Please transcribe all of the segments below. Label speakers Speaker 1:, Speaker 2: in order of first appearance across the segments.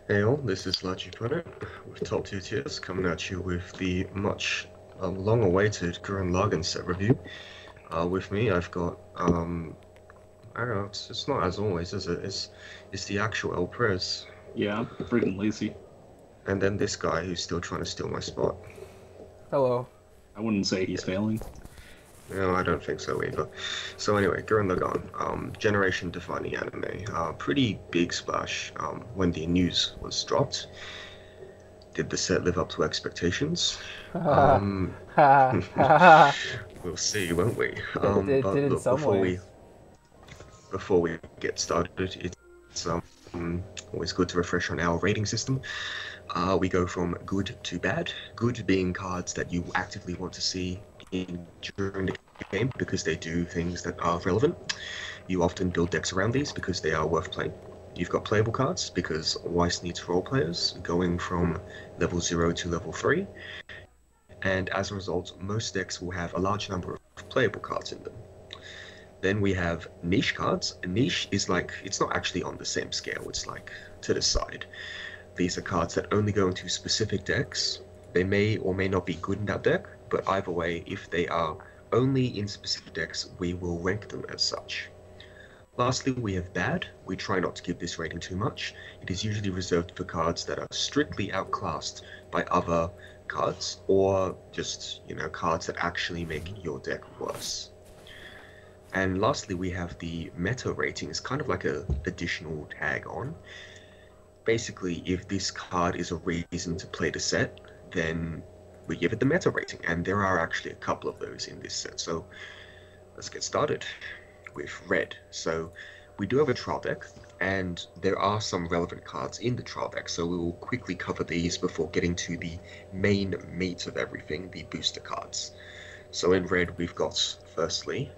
Speaker 1: Hey all, this is Largy Planet with Top 2 Tiers coming at you with the much long-awaited Gurren Lagann set review. With me, I've got, I don't know, it's not as always, is it? It's the actual El Prez.
Speaker 2: Yeah, freaking lazy.
Speaker 1: And then this guy who's still trying to steal my spot.
Speaker 3: Hello.
Speaker 2: I wouldn't say he's
Speaker 1: Yeah,
Speaker 2: failing.
Speaker 1: no, I don't think so either. So anyway, Gurren Lagann, generation-defining anime. Pretty big splash when the news was dropped. Did the set live up to expectations? Um, we'll see, won't we?
Speaker 3: It
Speaker 1: But
Speaker 3: did in
Speaker 1: look,
Speaker 3: some ways.
Speaker 1: before we get started, it's always good to refresh on our rating system. We go from good to bad. Good being cards that you actively want to see during the game because they do things that are relevant. You often build decks around these because they are worth playing. You've got playable cards because Weiss needs role players going from level 0 to level 3, and as a result, most decks will have a large number of playable cards in them. Then we have niche cards. A niche is like, it's not actually on the same scale, it's like to the side. These are cards that only go into specific decks. They may or may not be good in that deck, but either way, if they are only in specific decks, we will rank them as such. Lastly, we have bad. We try not to give this rating too much. It is usually reserved for cards that are strictly outclassed by other cards, or just, cards that actually make your deck worse. And lastly, we have the meta rating. It's kind of like a additional tag on. Basically, if this card is a reason to play the set, then we give it the meta rating, and there are actually a couple of those in this set. So let's get started with red. So we do have a trial deck, and there are some relevant cards in the trial deck, so we will quickly cover these before getting to the main meat of everything, the booster cards. So in red, we've got, firstly,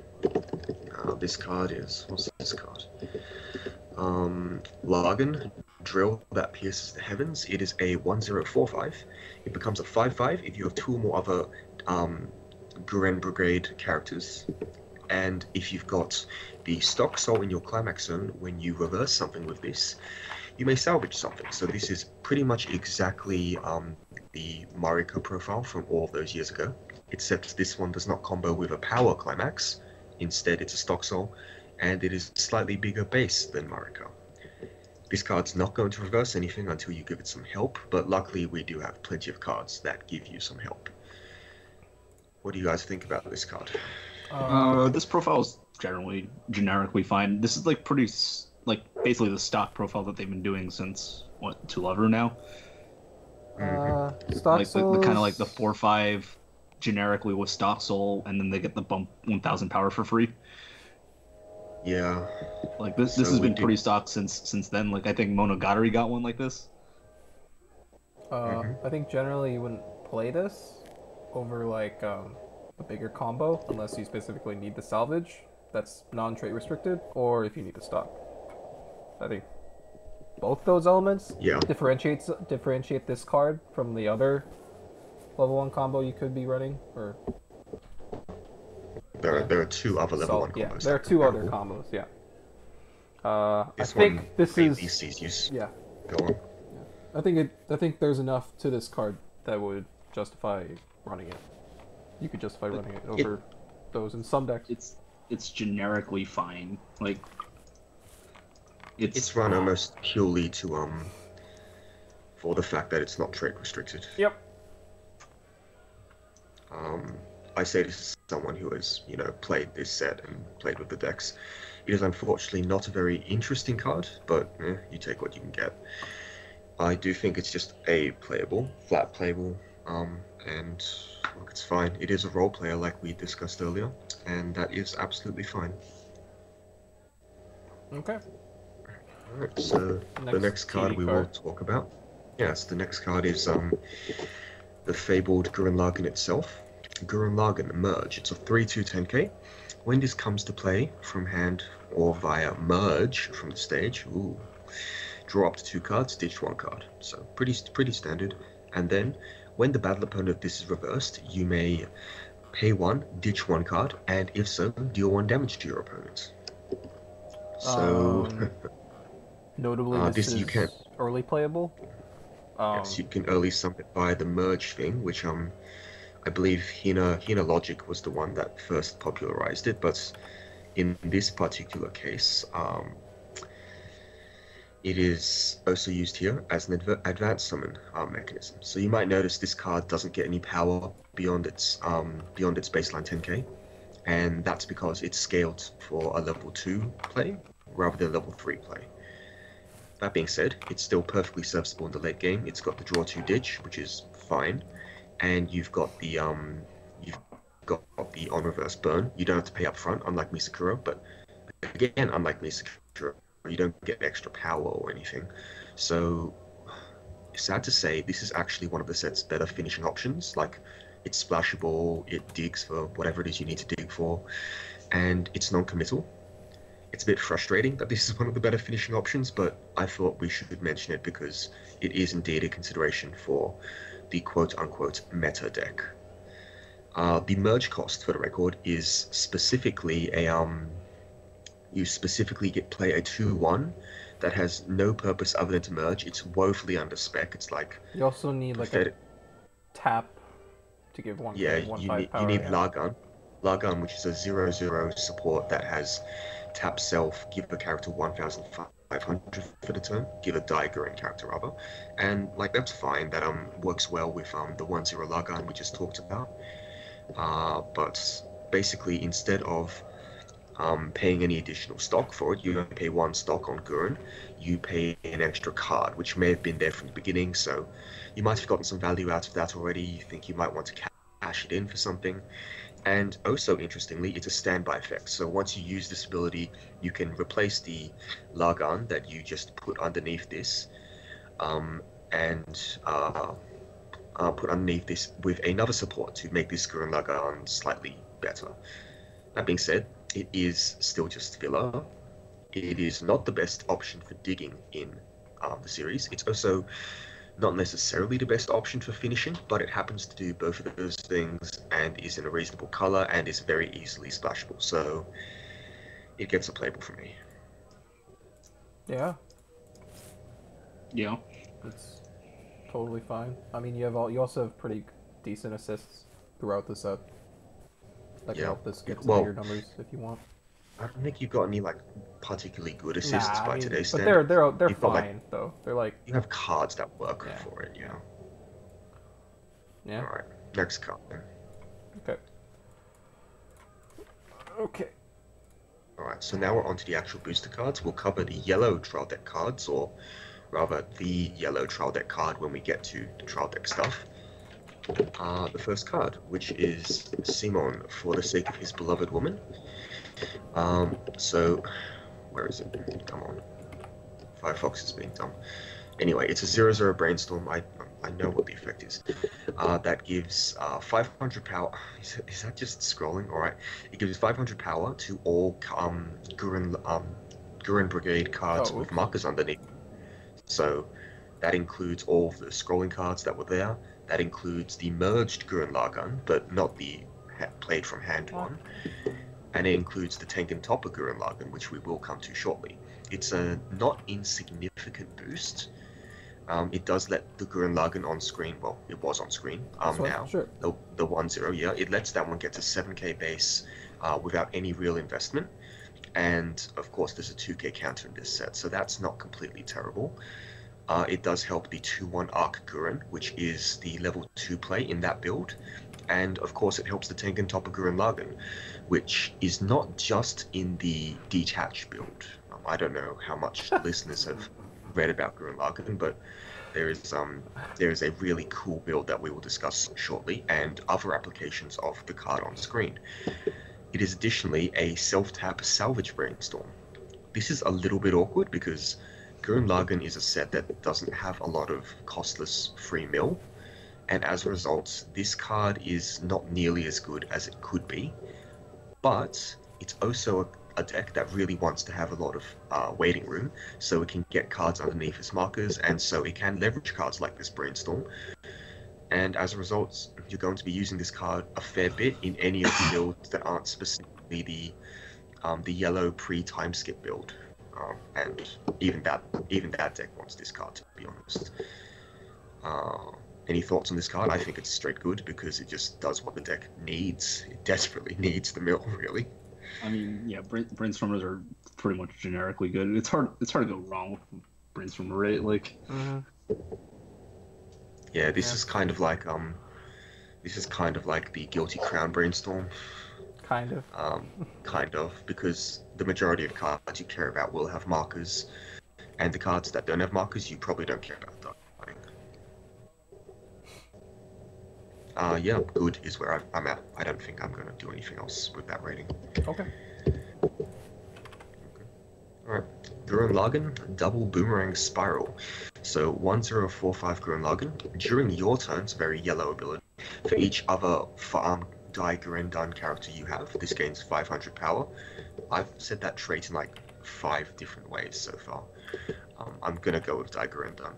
Speaker 1: this card is, what's this card? Lagann, Drill That Pierces the Heavens. It is a 1045. It becomes a 5/5 if you have two or more other Gurren Brigade characters. And if you've got the stock soul in your climax zone, when you reverse something with this, you may salvage something. So this is pretty much exactly the Marika profile from all of those years ago, except this one does not combo with a power climax. Instead, it's a stock soul, and it is slightly bigger base than Marika. This card's not going to reverse anything until you give it some help, but luckily we do have plenty of cards that give you some help. What do you guys think about this card?
Speaker 2: This profile is generally generically fine. This is like basically the stock profile that they've been doing since what, 2 now.
Speaker 3: Stock
Speaker 2: Like the
Speaker 3: souls.
Speaker 2: kind of like the 4/5 generically with stock soul, and then they get the bump 1000 power for free.
Speaker 1: Yeah.
Speaker 2: Like this has been pretty stock since then. Like I think Monogatari got one like this.
Speaker 3: I think generally you wouldn't play this over like a bigger combo unless you specifically need the salvage that's non-trait restricted, or if you need to stock. I think both those elements differentiate this card from the other level 1 combo you could be running, or
Speaker 1: There are two other level 1
Speaker 3: yeah,
Speaker 1: combos.
Speaker 3: there are two other combos. Yeah. I
Speaker 1: This
Speaker 3: think
Speaker 1: one
Speaker 3: this
Speaker 1: made
Speaker 3: is
Speaker 1: these easiest.
Speaker 3: yeah.
Speaker 1: Go on.
Speaker 3: I think there's enough to this card that would justify running it. You could justify running it over those in some decks.
Speaker 2: It's generically fine. Like
Speaker 1: It's run almost purely to for the fact that it's not trait restricted.
Speaker 3: Yep.
Speaker 1: I say this as someone who has, played this set and played with the decks. It is unfortunately not a very interesting card, but you take what you can get. I do think it's just flat playable, and look, it's fine. It is a role player like we discussed earlier, and that is absolutely fine.
Speaker 3: Okay.
Speaker 1: Alright, so the next card we will talk about. Yes, the next card is the fabled Gurren Lagann itself. Gurren Lagann Merge. It's a 3/2 10k. When this comes to play from hand or via merge from the stage, draw up to 2 cards, ditch 1 card. So pretty standard. And then when the battle opponent of this is reversed, you may pay 1, ditch 1 card, and if so, deal 1 damage to your opponent. So
Speaker 3: Notably, this
Speaker 1: This
Speaker 3: is
Speaker 1: you can,
Speaker 3: early playable.
Speaker 1: yes, you can early summon it via the merge thing, which I believe Hina Logic was the one that first popularized it, but in this particular case, it is also used here as an advanced summon mechanism. So you might notice this card doesn't get any power beyond its baseline 10k, and that's because it's scaled for a level 2 play rather than level 3 play. That being said, it's still perfectly serviceable in the late game. It's got the draw 2 ditch, which is fine, and you've got the on reverse burn. You don't have to pay up front, unlike Misakura, but again, unlike Misakura, you don't get extra power or anything. So, sad to say, this is actually one of the set's better finishing options. Like, it's splashable, it digs for whatever it is you need to dig for, and it's non-committal. It's a bit frustrating that this is one of the better finishing options, but I thought we should mention it because it is indeed a consideration for the quote-unquote meta deck. The merge cost, for the record, is specifically you specifically play a 2/1 that has no purpose other than to merge. It's woefully under spec. It's like
Speaker 3: You also need like a tap to give 1k,
Speaker 1: yeah,
Speaker 3: 1/5 power.
Speaker 1: you need
Speaker 3: Yeah.
Speaker 1: Lagann, which is a 0/0 support that has tap self, give the character 1,500 for the turn, give a Gurren character rather, and like that's fine. That works well with the 1/0 Lagann we just talked about. But basically, instead of paying any additional stock for it, you only pay 1 stock on Gurren. You pay an extra card, which may have been there from the beginning, so you might have gotten some value out of that already. You think you might want to cash it in for something. And also, interestingly, it's a standby effect. So once you use this ability, you can replace the Lagann that you just put underneath this, and put underneath this with another support to make this Gurren Lagann slightly better. That being said, it is still just filler. It is not the best option for digging in the series. It's also not necessarily the best option for finishing, but it happens to do both of those things and is in a reasonable color and is very easily splashable. So it gets a playable for me.
Speaker 3: Yeah,
Speaker 2: Yeah.
Speaker 3: it's totally fine. I mean, you also have pretty decent assists throughout the set. That can help this get to bigger numbers if you want.
Speaker 1: I don't think you've got any like particularly good assists by today's
Speaker 3: but
Speaker 1: standard.
Speaker 3: they're
Speaker 1: You've
Speaker 3: fine
Speaker 1: got,
Speaker 3: though. They're like
Speaker 1: you have cards that work for it. Yeah.
Speaker 3: Yeah.
Speaker 1: All right. Next card. Then.
Speaker 3: Okay. Okay.
Speaker 1: All right. So now we're on to the actual booster cards. We'll cover the yellow trial deck cards, or rather the yellow trial deck card when we get to the trial deck stuff. The first card, which is Simone, for the sake of his beloved woman. So, where is it? Come on. Firefox is being dumb. Anyway, it's a 0/0 brainstorm. I know what the effect is. That gives 500 power. Is that just scrolling? Alright. It gives 500 power to all Gurren Brigade cards with markers underneath. So, that includes all of the scrolling cards that were there. That includes the merged Gurren Lagann, but not the played from hand one. And it includes the Tengen Toppa Gurren Lagann, which we will come to shortly. It's a not insignificant boost. It does let the Gurren Lagann on screen, well, it was on screen now,
Speaker 3: sure.
Speaker 1: the 1/0, yeah, it lets that one get to 7k base without any real investment. And of course, there's a 2k counter in this set, so that's not completely terrible. It does help the 2/1 Arc Gurren, which is the level 2 play in that build. And of course, it helps the Tengen Toppa Gurren Lagann, which is not just in the detached build. I don't know how much listeners have read about Gurren Lagann, but there is a really cool build that we will discuss shortly, and other applications of the card on screen. It is additionally a self-tap salvage brainstorm. This is a little bit awkward because Gurren Lagann is a set that doesn't have a lot of costless free mill, and as a result, this card is not nearly as good as it could be, but it's also a deck that really wants to have a lot of waiting room, so it can get cards underneath its markers, and so it can leverage cards like this Brainstorm. And as a result, you're going to be using this card a fair bit in any of the builds that aren't specifically the yellow pre-time skip build. and even that deck wants this card, to be honest. Any thoughts on this card? I think it's straight good because it just does what the deck needs. It desperately needs the mill, really.
Speaker 2: I mean, yeah, brainstormers are pretty much generically good. It's hard to go wrong with brainstormer, right? Like,
Speaker 1: yeah, this is kind of like the Guilty Crown brainstorm.
Speaker 3: Kind of.
Speaker 1: Kind of, because the majority of cards you care about will have markers, and the cards that don't have markers you probably don't care about that. Yeah, good is where I'm at. I don't think I'm going to do anything else with that rating.
Speaker 3: Okay.
Speaker 1: Alright, Gurren Lagann, Double Boomerang Spiral. So 1045 Gurren Lagann. During your turn, it's a very yellow ability. For each other Die Gurren Dun character you have, this gains 500 power. I've said that trait in like 5 different ways so far. I'm going to go with Die Gurren Dun.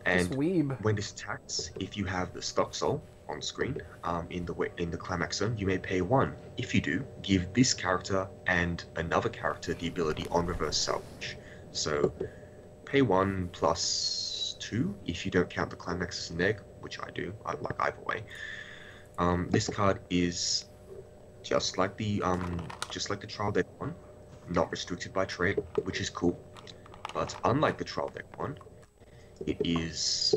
Speaker 1: And when this attacks, if you have the stock soul on screen in the climax zone, you may pay 1. If you do, give this character and another character the ability on reverse salvage. So pay 1 plus 2 if you don't count the climax as a neg, which I do. I like either way. This card is just like the trial deck one, not restricted by trait, which is cool. But unlike the trial deck one, it is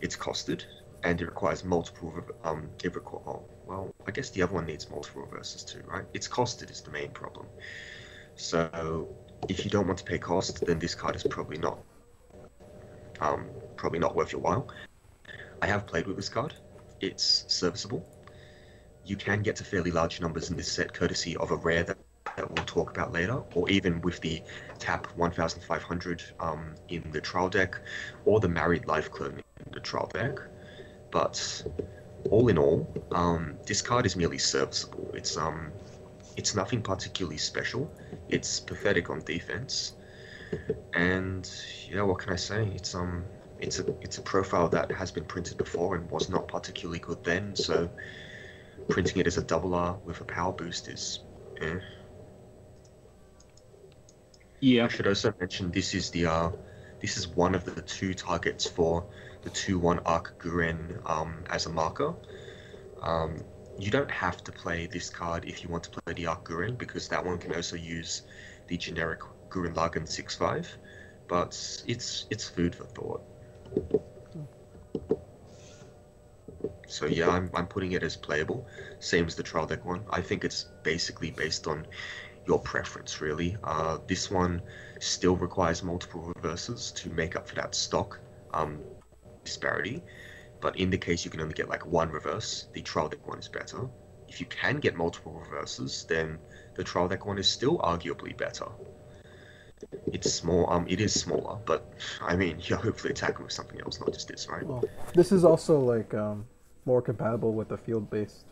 Speaker 1: it's costed, and it requires multiple. I guess the other one needs multiple reverses too, right? It's costed is the main problem. So if you don't want to pay cost, then this card is probably not worth your while. I have played with this card. It's serviceable. You can get to fairly large numbers in this set courtesy of a rare that we'll talk about later, or even with the tap 1500 in the trial deck, or the Married Life clone in the trial deck. But all in all, this card is merely serviceable. It's nothing particularly special. It's pathetic on defense, and yeah, what can I say? It's a profile that has been printed before and was not particularly good then, so printing it as a double R with a power boost is
Speaker 2: Yeah.
Speaker 1: I should also mention this is one of the 2 targets for the 2/1 Arc Gurren as a marker. You don't have to play this card if you want to play the Arc Gurren, because that one can also use the generic Gurren Lagann 6/5, but it's food for thought. So yeah, I'm putting it as playable, same as the trial deck one. I think it's basically based on your preference, really. This one still requires multiple reverses to make up for that stock disparity, but in the case you can only get like 1 reverse, the trial deck one is better. If you can get multiple reverses, then the trial deck one is still arguably better. It's small. It is smaller, but I mean, you're hopefully attacking with something else, not just this, right?
Speaker 3: Well, this is also like more compatible with the field-based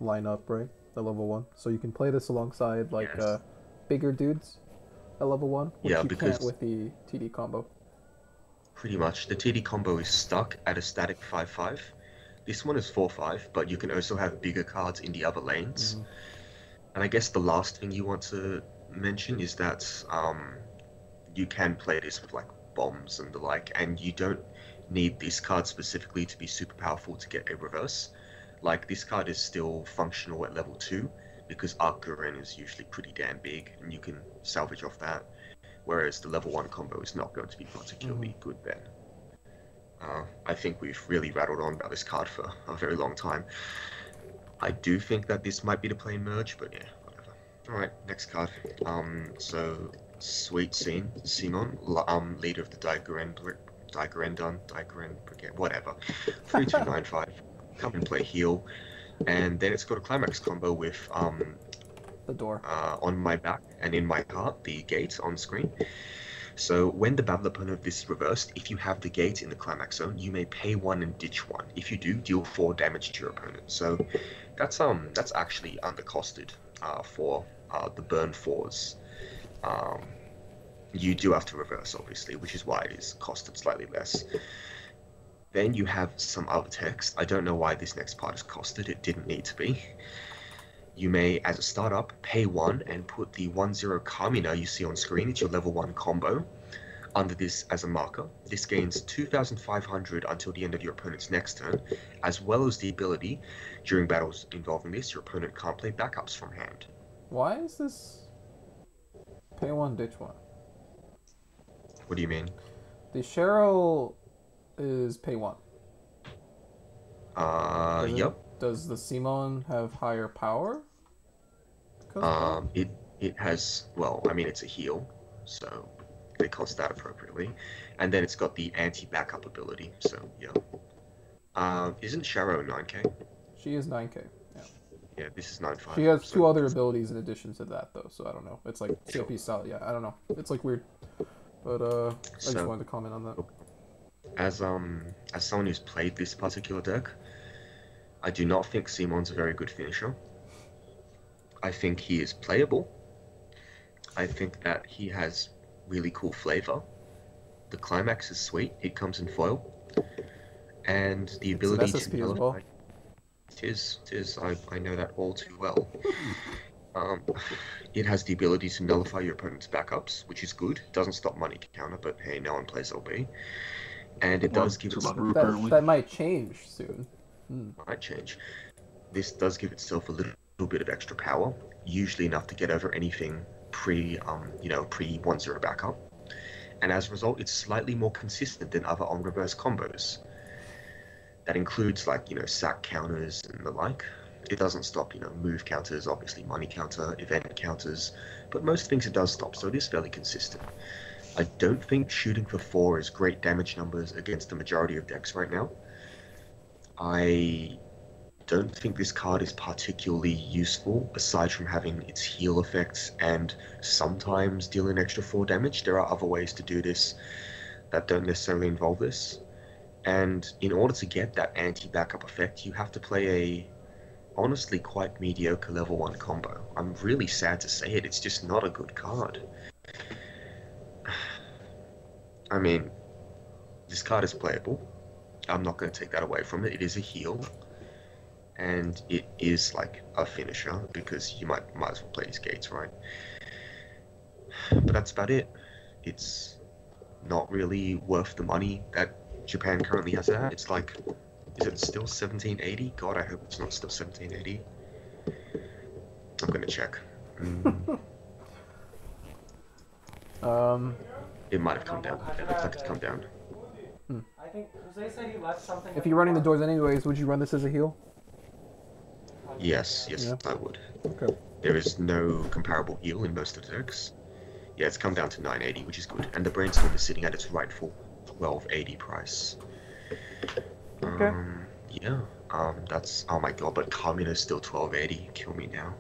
Speaker 3: lineup, right? At level 1, so you can play this alongside like bigger dudes at level 1, which you can't with the TD combo.
Speaker 1: Pretty much, the TD combo is stuck at a static 5/5. This one is 4/5, but you can also have bigger cards in the other lanes. Mm-hmm. And I guess the last thing you want to mention is that you can play this with like bombs and the like, and you don't need this card specifically to be super powerful to get a reverse. Like, this card is still functional at level 2 because Arc Gurren is usually pretty damn big and you can salvage off that, whereas the level 1 combo is not going to be particularly good then. I think we've really rattled on about this card for a very long time. I do think that this might be the plain merge, but yeah, whatever. Alright, next card. So, Sweet Scene, Simone, leader of the Gurren Brigade, whatever. 3295. Come and play heal, and then it's got a climax combo with
Speaker 3: the door
Speaker 1: on my back and in my heart, the gate on screen. So when the battle opponent of this is reversed, if you have the gate in the climax zone, you may pay 1 and ditch 1. If you do, deal 4 damage to your opponent. So that's actually undercosted for the burn 4s. You do have to reverse, obviously, which is why it is costed slightly less. Then you have some other text. I don't know why this next part is costed. It didn't need to be. You may, as a startup, pay 1 and put the 1/0 Kamina you see on screen. It's your level 1 combo under this as a marker. This gains 2,500 until the end of your opponent's next turn, as well as the ability, during battles involving this, your opponent can't play backups from hand.
Speaker 3: Why is this pay one, ditch one?
Speaker 1: What do you mean?
Speaker 3: The Cheryl is pay one.
Speaker 1: Yep.
Speaker 3: Does the Simone have higher power?
Speaker 1: It has, well, I mean, it's a heal, so they cost that appropriately. And then it's got the anti-backup ability, so yeah. Isn't Sharo 9k?
Speaker 3: She is 9k. Yeah.
Speaker 1: Yeah, this is 9.5.
Speaker 3: She has
Speaker 1: so
Speaker 3: two other abilities in addition to that, though, so I don't know. It's like
Speaker 1: Sure.
Speaker 3: CP style. Yeah, I don't know. It's like weird. But I just
Speaker 1: So-
Speaker 3: wanted to comment on that.
Speaker 1: As someone who's played this particular deck, I do not think Simone's a very good finisher. I think he is playable. I think that he has really cool flavor. The climax is sweet. It comes in foil. And the ability
Speaker 3: It's an SSP as well.
Speaker 1: It is. I know that all too well. It has the ability to nullify your opponent's backups, which is good. It doesn't stop money counter, but hey, no one plays LB. And it does give itself
Speaker 3: That might change soon.
Speaker 1: might change. This does give itself a little bit of extra power, usually enough to get over anything pre 1/0 backup. And as a result, it's slightly more consistent than other on reverse combos. That includes sack counters and the like. It doesn't stop move counters, obviously money counter, event counters, but most things it does stop, so it is fairly consistent. I don't think shooting for 4 is great damage numbers against the majority of decks right now. I don't think this card is particularly useful, aside from having its heal effects and sometimes dealing extra 4 damage. There are other ways to do this that don't necessarily involve this. And in order to get that anti-backup effect, you have to play a honestly quite mediocre level 1 combo. I'm really sad to say it, it's just not a good card. I mean, this card is playable. I'm not going to take that away from it. It is a heal. And it is like a finisher, because you might as well play his gates, right? But that's about it. It's not really worth the money that Japan currently has it at. It's like, is it still 1780? God, I hope it's not still 1780. I'm going to check. It might have come down. It looks like it's come down.
Speaker 4: I think Jose said he left something.
Speaker 3: If you're running the doors anyways, would you run this as a heal?
Speaker 1: Yes,
Speaker 3: Yeah.
Speaker 1: I would.
Speaker 3: Okay.
Speaker 1: There is no comparable heal in most of the decks. Yeah, it's come down to 980, which is good. And the Brainstorm is sitting at its rightful 1280 price.
Speaker 3: Okay.
Speaker 1: Yeah. That's, oh my god, but Kamina's still 1280. Kill me now.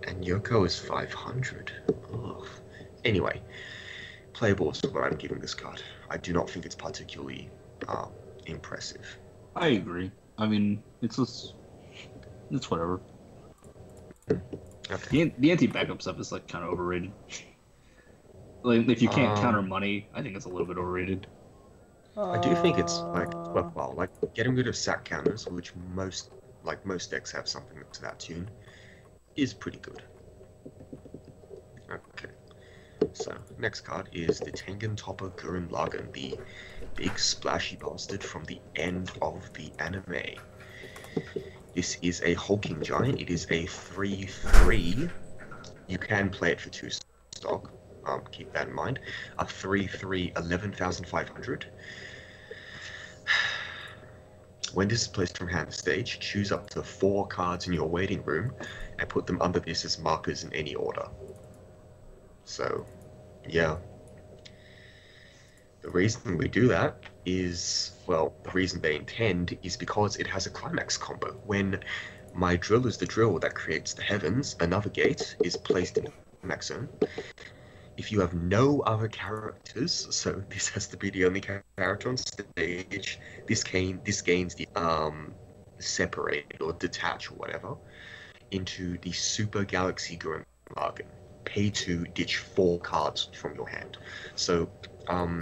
Speaker 1: And Yoko is 500. Ugh. Anyway, playable is what I'm giving this card. I do not think it's particularly impressive.
Speaker 2: I agree. I mean, it's whatever.
Speaker 1: Okay.
Speaker 2: The anti-backup stuff is like kind of overrated. Like if you can't counter money, I think it's a little bit overrated.
Speaker 1: I do think it's well, like getting rid of sack counters, which most decks have something to that tune, is pretty good. Okay. So, next card is the Tengen Toppa Gurren Lagann, the big splashy bastard from the end of the anime. This is a hulking giant. It is a 3/3. You can play it for 2 stock. Keep that in mind. A 3/3, 11,500. When this is placed from hand to stage, choose up to 4 cards in your waiting room and put them under this as markers in any order. So, yeah. The reason we do that is, well, the reason they intend is because it has a climax combo. When my drill is the drill that creates the heavens, another gate is placed in the climax zone. If you have no other characters, so this has to be the only character on stage, this gains the separate or detach or whatever into the Super Galaxy Gurren Lagann. Pay to ditch 4 cards from your hand. So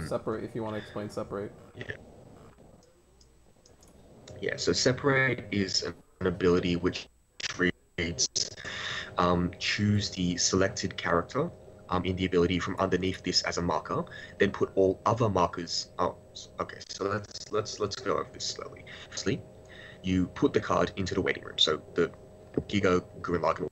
Speaker 3: Separate, if you want to explain separate.
Speaker 1: yeah, so separate is an ability which choose the selected character in the ability from underneath this as a marker, then put all other markers. Oh, okay. So let's go over this slowly. Firstly, you put the card into the waiting room. So the Giga Gurren Lagann.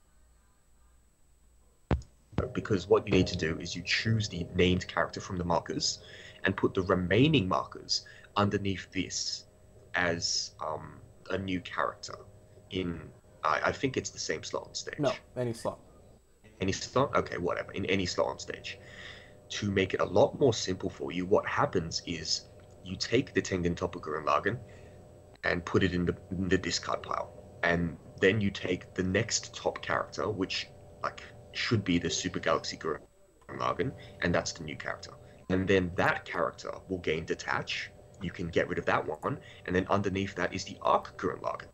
Speaker 1: Because what you need to do is you choose the named character from the markers and put the remaining markers underneath this as a new character in I think it's the same slot on stage.
Speaker 3: No, any slot.
Speaker 1: Any slot? Okay, whatever. In any slot on stage. To make it a lot more simple for you, what happens is you take the Tengen Toppa Gurren Lagann and put it in the discard pile. And then you take the next top character, which like should be the Super Galaxy Gurren Lagann, and that's the new character. And then that character will gain Detach. You can get rid of that one, and then underneath that is the Arc Gurren Lagann.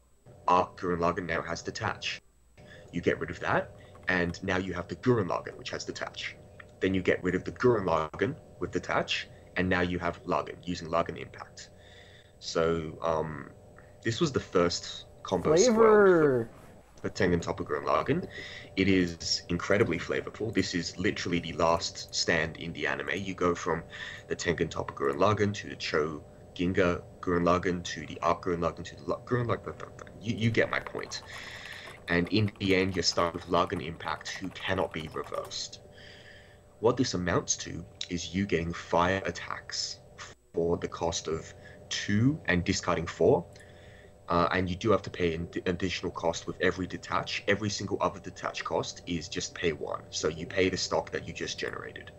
Speaker 1: Arc Gurren Lagann now has Detach. You get rid of that, and now you have the Gurren Lagann, which has Detach. Then you get rid of the Gurren Lagann with Detach, and now you have Lagann, using Lagann Impact. So, this was the first combo
Speaker 3: Flavor!
Speaker 1: for Tengen Toppa Gurren Lagann. It is incredibly flavorful. This is literally the last stand in the anime. You go from the Tengen Toppa Gurren Lagann to the Cho Ginga Gurren Lagann to the Arc Gurren Lagann to the Gurren Lagann. You get my point. And in the end, you're stuck with Lagann Impact, who cannot be reversed. What this amounts to is you getting fire attacks for the cost of 2 and discarding 4. And you do have to pay an additional cost with every detach. Every single other detach cost is just pay 1. So you pay the stock that you just generated.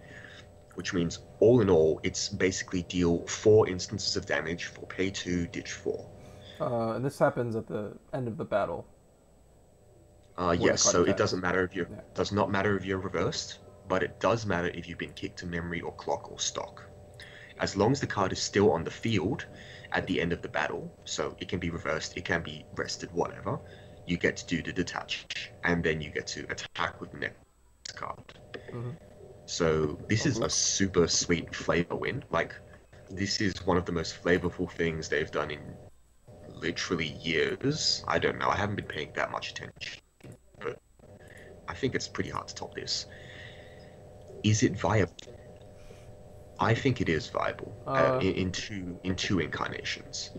Speaker 1: Which means, all in all, it's basically deal 4 instances of damage for pay 2, ditch 4.
Speaker 3: And this happens at the end of the battle.
Speaker 1: Yes, so it doesn't matter if
Speaker 3: Yeah.
Speaker 1: does not matter if you're reversed, but it does matter if you've been kicked to memory or clock or stock. As long as the card is still on the field at the end of the battle, so it can be reversed, it can be rested, whatever, you get to do the detach, and then you get to attack with the next card.
Speaker 3: Mm-hmm.
Speaker 1: So this is a super sweet flavor win. Like, this is one of the most flavorful things they've done in literally years. I don't know, I haven't been paying that much attention, but I think it's pretty hard to top this. Is it viable? I think it is viable in two incarnations.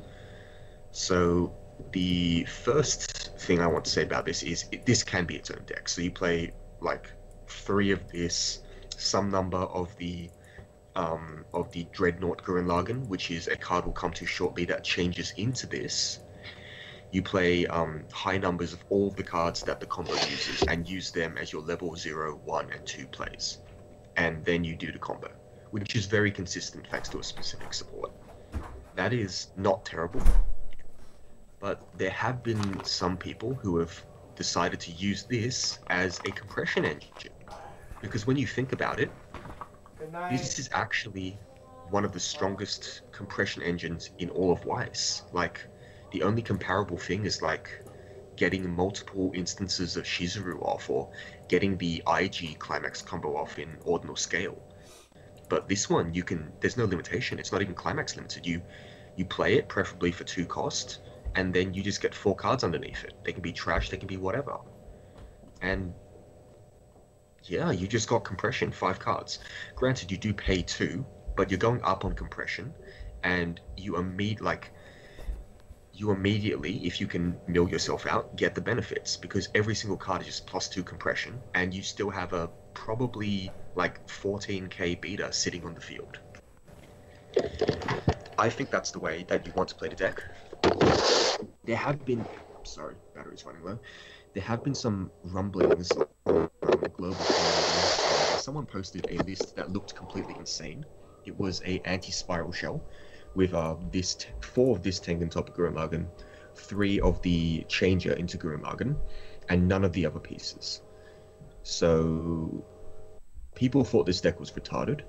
Speaker 1: So the first thing I want to say about this is this can be its own deck. So you play like 3 of this, some number of the Dreadnought Gurren Lagann, which is a card we'll come to shortly that changes into this. You play high numbers of all of the cards that the combo uses and use them as your level 0, 1, and 2 plays. And then you do the combo, which is very consistent thanks to a specific support. That is not terrible, but there have been some people who have decided to use this as a compression engine. Because when you think about it, this is actually one of the strongest compression engines in all of Weiss. Like, the only comparable thing is like getting multiple instances of Shizuru off, or getting the IG climax combo off in ordinal scale. But this one, there's no limitation. It's not even climax limited. You play it, preferably for 2 cost, and then you just get 4 cards underneath it. They can be trash, they can be whatever. And yeah, you just got compression, 5 cards. Granted, you do pay 2, but you're going up on compression, and you immediately, if you can mill yourself out, get the benefits, because every single card is just +2 compression, and you still have a probably like 14k beta sitting on the field. I think that's the way that you want to play the deck. There have been, sorry, battery's running low. There have been some rumblings on the global community. Someone posted a list that looked completely insane. It was a anti-spiral shell with 4 of this Tengen Toppa Gurren Lagann, 3 of the changer into Gurren Lagann, and none of the other pieces. So people thought this deck was retarded.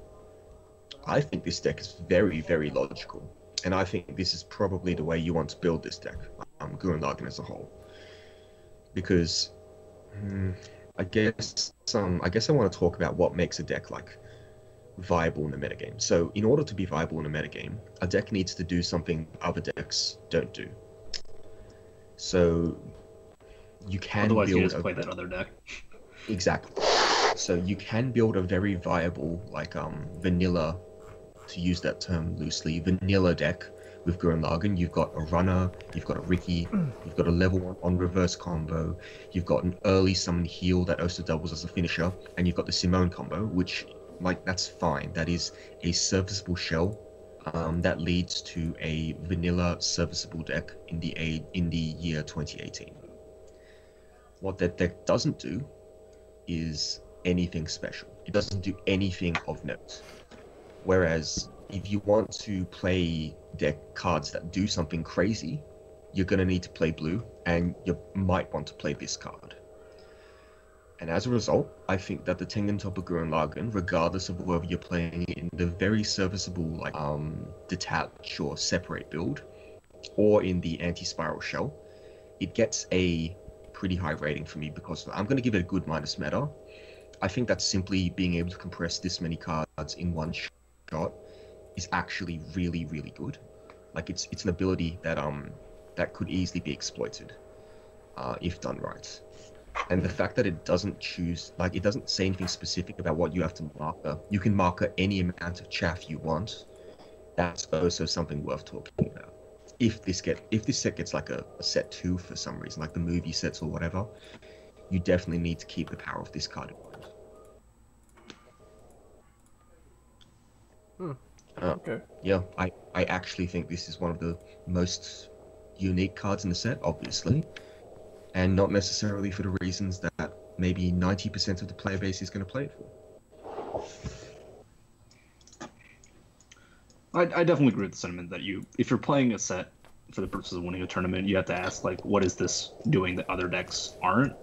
Speaker 1: I think this deck is very, very logical, and I think this is probably the way you want to build this deck, Gurren Lagann as a whole. Because I guess I want to talk about what makes a deck like viable in the metagame. So in order to be viable in a metagame, a deck needs to do something other decks don't do. So you can
Speaker 2: otherwise
Speaker 1: build
Speaker 2: you just play that other deck.
Speaker 1: Exactly. So you can build a very viable, like vanilla, to use that term loosely, vanilla deck with Gurren Lagann. You've got a runner, you've got a Ricky, you've got a level 1 on reverse combo, you've got an early summon heal that also doubles as a finisher, and you've got the Simone combo, which, like, that's fine. That is a serviceable shell that leads to a vanilla serviceable deck in the year 2018. What that deck doesn't do is anything special. It doesn't do anything of note. Whereas if you want to play deck cards that do something crazy, you're going to need to play blue, and you might want to play this card. And as a result, I think that the Tengen Toppa Gurren Lagann, regardless of whether you're playing in the very serviceable, like detach or separate build, or in the anti-spiral shell, it gets a pretty high rating for me, because I'm going to give it a good minus meta. I think that simply being able to compress this many cards in one shot is actually really, really good. Like, it's an ability that that could easily be exploited if done right. And the fact that it doesn't choose, like, it doesn't say anything specific about what you have to marker. You can marker any amount of chaff you want. That's also something worth talking about. If this set gets like a set 2 for some reason, like the movie sets or whatever, you definitely need to keep the power of this card in mind.
Speaker 3: Okay.
Speaker 1: Yeah, I actually think this is one of the most unique cards in the set, obviously, and not necessarily for the reasons that maybe 90% of the player base is going to play it for.
Speaker 2: I definitely agree with the sentiment that if you're playing a set for the purposes of winning a tournament, you have to ask, like, what is this doing that other decks aren't?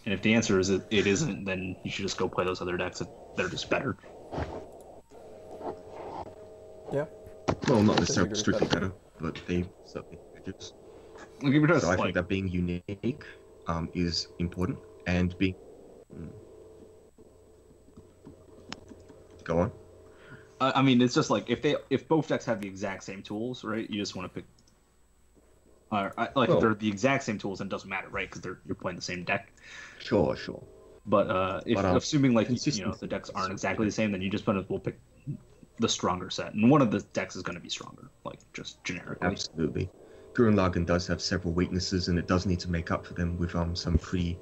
Speaker 2: And if the answer is it isn't, then you should just go play those other decks that are just better.
Speaker 3: Yeah.
Speaker 1: Well, not necessarily strictly better, but they certainly just. So I think that being unique is important, and being. Go on.
Speaker 2: I mean, it's just like if both decks have the exact same tools, right? You just want to pick. If they're the exact same tools, then it doesn't matter, right? Because you're playing the same deck.
Speaker 1: Sure.
Speaker 2: But assuming like the decks aren't exactly the same, then you just will pick the stronger set, and one of the decks is going to be stronger, like just generically.
Speaker 1: Absolutely. Gurren Lagann does have several weaknesses, and it does need to make up for them with some pretty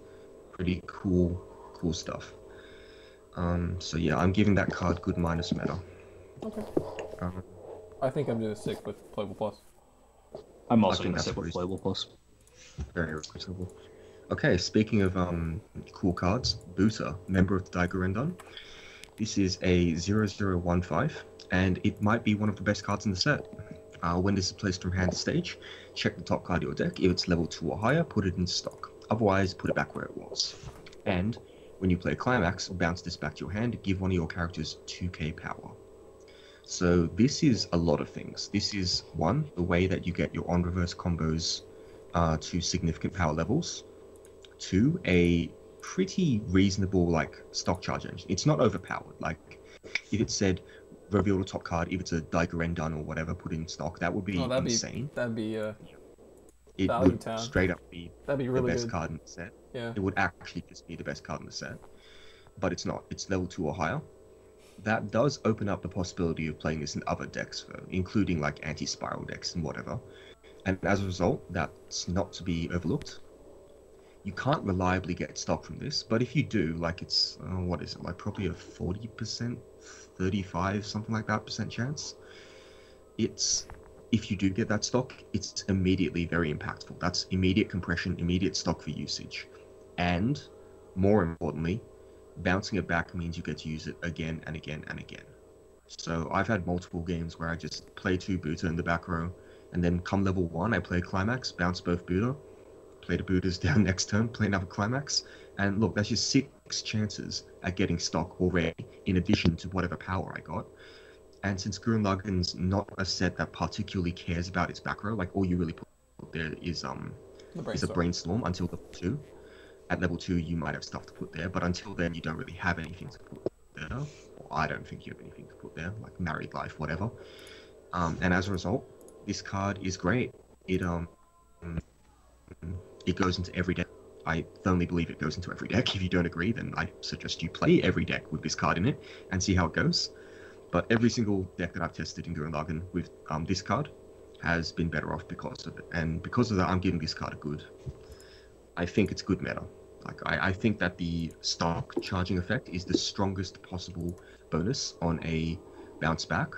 Speaker 1: cool stuff. So yeah, I'm giving that card good minus meta.
Speaker 3: Okay. I think I'm gonna stick with Playable Plus.
Speaker 2: I'm also gonna stick with Playable Plus.
Speaker 1: Very reasonable. Okay, speaking of cool cards, Buta, member of the Gurren Lagann. This is a 0015, and it might be one of the best cards in the set. When this is placed from hand to stage, check the top card of your deck. If it's level 2 or higher, put it in stock. Otherwise, put it back where it was. And when you play Climax, bounce this back to your hand, give one of your characters 2k power. So this is a lot of things. This is, one, the way that you get your on-reverse combos to significant power levels. 2, a pretty reasonable, like, stock charge engine. It's not overpowered. Like, if it said reveal the top card, if it's a Gurren Lagann or whatever, put in stock, that would be insane.
Speaker 3: That'd be
Speaker 1: it
Speaker 3: Value
Speaker 1: would
Speaker 3: Town.
Speaker 1: Straight up be
Speaker 3: That'd be really
Speaker 1: the best
Speaker 3: good.
Speaker 1: card in the set.
Speaker 3: Yeah.
Speaker 1: It would actually just be the best card in the set. But it's not. It's level 2 or higher. That does open up the possibility of playing this in other decks, though, including like anti-spiral decks and whatever. And as a result, that's not to be overlooked. You can't reliably get stock from this, but if you do, like, it's what is it, like probably a 40%, 35, something like that % chance. If you do get that stock, it's immediately very impactful. That's immediate compression, immediate stock for usage, and more importantly, bouncing it back means you get to use it again and again and again. So I've had multiple games where I just play 2 Buta in the back row, and then come level 1, I play Climax, bounce both Buta, play the Butas down next turn, play another Climax, and look, that's just 6 chances at getting stock already, in addition to whatever power I got. And since Gurren Lagann's not a set that particularly cares about its back row, like, all you really put there is a Brainstorm until level 2. At level 2, you might have stuff to put there, but until then, you don't really have anything to put there. Or I don't think you have anything to put there, like Married Life, whatever. And as a result, this card is great. It goes into every deck. I firmly believe it goes into every deck. If you don't agree, then I suggest you play every deck with this card in it and see how it goes. But every single deck that I've tested in Gurren Lagann with this card has been better off because of it. And because of that, I'm giving this card a good. I think it's good meta. Like I think that the stock charging effect is the strongest possible bonus on a bounce back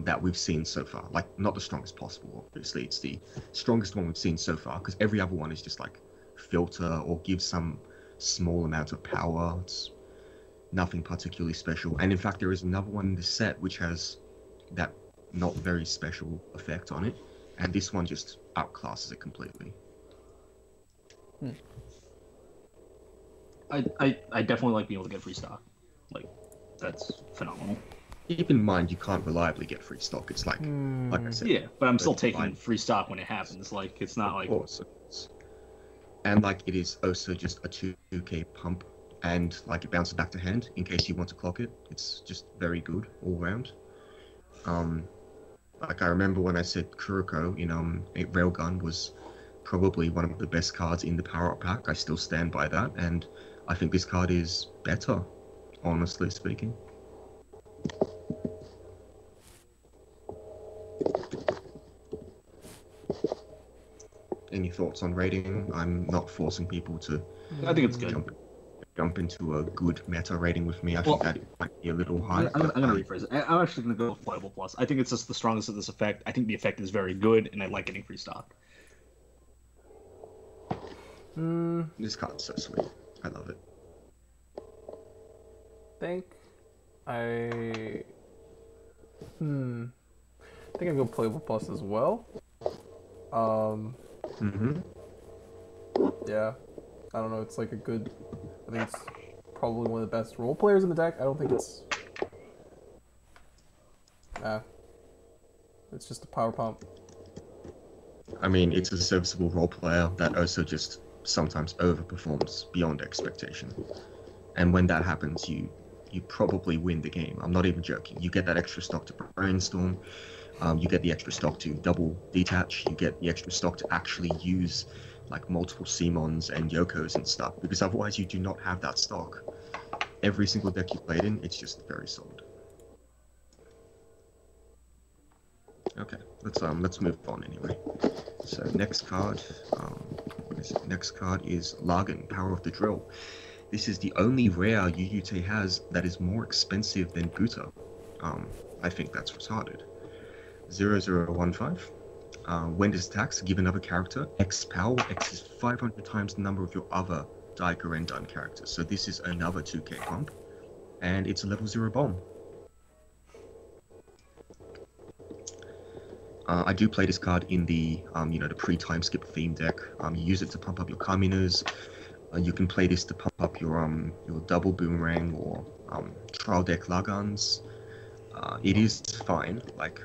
Speaker 1: that we've seen so far. Like, not the strongest possible, obviously. It's the strongest one we've seen so far, because every other one is just like filter or give some small amount of power. It's nothing particularly special. And in fact, there is another one in the set which has that not very special effect on it, and this one just outclasses it completely.
Speaker 2: I definitely like being able to get free stock. Like, that's phenomenal.
Speaker 1: Keep in mind, you can't reliably get free stock. It's like I said.
Speaker 2: Yeah, but I'm still taking
Speaker 1: fine.
Speaker 2: free stock when it happens. Like, it's not like...
Speaker 1: Of course. And like, it is also just a 2k pump, and like it bounces back to hand in case you want to clock it. It's just very good all round. Like, I remember when I said Kuroko in Railgun was probably one of the best cards in the power up pack. I still stand by that, and I think this card is better, honestly speaking. Any thoughts on rating? I'm not forcing people to
Speaker 2: I think it's good.
Speaker 1: jump into a good meta rating with me. I think that it might be a little high.
Speaker 2: I'm gonna rephrase it. I'm actually gonna go with playable plus. I think it's just the strongest of this effect. I think the effect is very good, and I like getting free stock.
Speaker 1: This card's so sweet. I love it.
Speaker 3: I think I go playable plus as well. Yeah, I don't know. It's like a good. I think it's probably one of the best role players in the deck. I don't think it's. It's just a power pump.
Speaker 1: I mean, it's a serviceable role player that also just sometimes overperforms beyond expectation. And when that happens, you probably win the game. I'm not even joking. You get that extra stock to brainstorm. You get the extra stock to double detach. You get the extra stock to actually use like multiple Simons and Yokos and stuff. Because otherwise, you do not have that stock. Every single deck you played in, it's just very solid. Okay, let's move on anyway. So next card, what is it? Next card is Lagann, Power of the Drill. This is the only rare Yuyute has that is more expensive than Buto. I think that's retarded. 0015. When this attacks, give another character X power. X is 500 times the number of your other Gurren Lagann characters. So this is another 2k pump, and it's a level 0 bomb. I do play this card in the the pre-time skip theme deck. You use it to pump up your Kaminas. You can play this to pump up your double boomerang or trial deck Lagans. It is fine. Like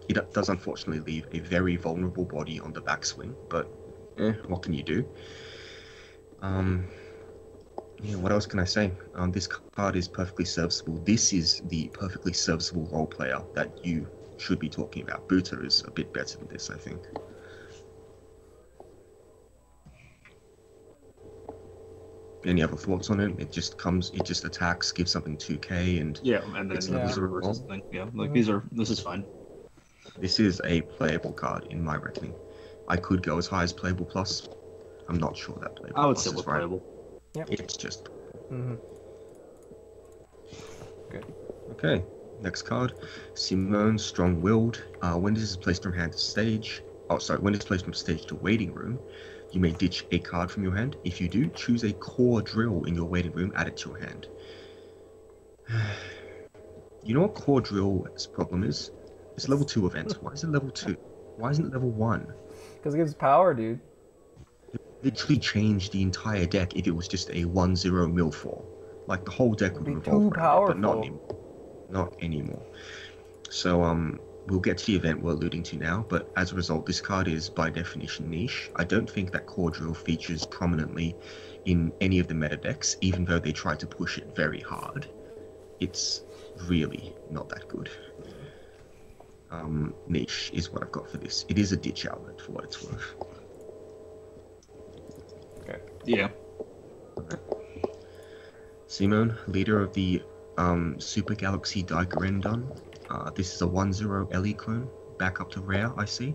Speaker 1: it does unfortunately leave a very vulnerable body on the backswing, but what can you do? What else can I say? This card is perfectly serviceable. This is the perfectly serviceable role player that you should be talking about. Buto is a bit better than this, I think. Any other thoughts on it? It just attacks, gives something 2k, and
Speaker 2: and then
Speaker 1: it's
Speaker 2: the reverses thing. Yeah, like this is fine.
Speaker 1: This is a playable card in my reckoning. I could go as high as playable plus. I'm not sure that playable.
Speaker 2: I would
Speaker 1: plus
Speaker 2: say
Speaker 1: is
Speaker 2: with
Speaker 1: right.
Speaker 2: playable.
Speaker 3: Yep.
Speaker 1: It's just.
Speaker 3: Good.
Speaker 1: Okay. Next card, Simone, Strong-Willed. When this is placed from hand to stage, when it's placed from stage to waiting room, you may ditch a card from your hand. If you do, choose a core drill in your waiting room, add it to your hand. You know what core drill's problem is? It's level 2 event. Why is it level 2? Why isn't it level 1?
Speaker 3: Because it gives power, dude.
Speaker 1: It literally changed the entire deck if it was just a 1-0 Milfor. Like, the whole deck would
Speaker 3: Be
Speaker 1: revolve
Speaker 3: too
Speaker 1: around it, but not
Speaker 3: powerful.
Speaker 1: anymore. Not anymore. So, we'll get to the event we're alluding to now, but as a result, this card is by definition niche. I don't think that core drill features prominently in any of the meta decks, even though they try to push it very hard. It's really not that good. Niche is what I've got for this. It is a ditch outlet for what it's worth.
Speaker 3: Okay.
Speaker 2: Yeah.
Speaker 1: Simone, leader of the Super Galaxy Gurren Lagann. This is a 1-0 Ellie clone. Back up to rare, I see.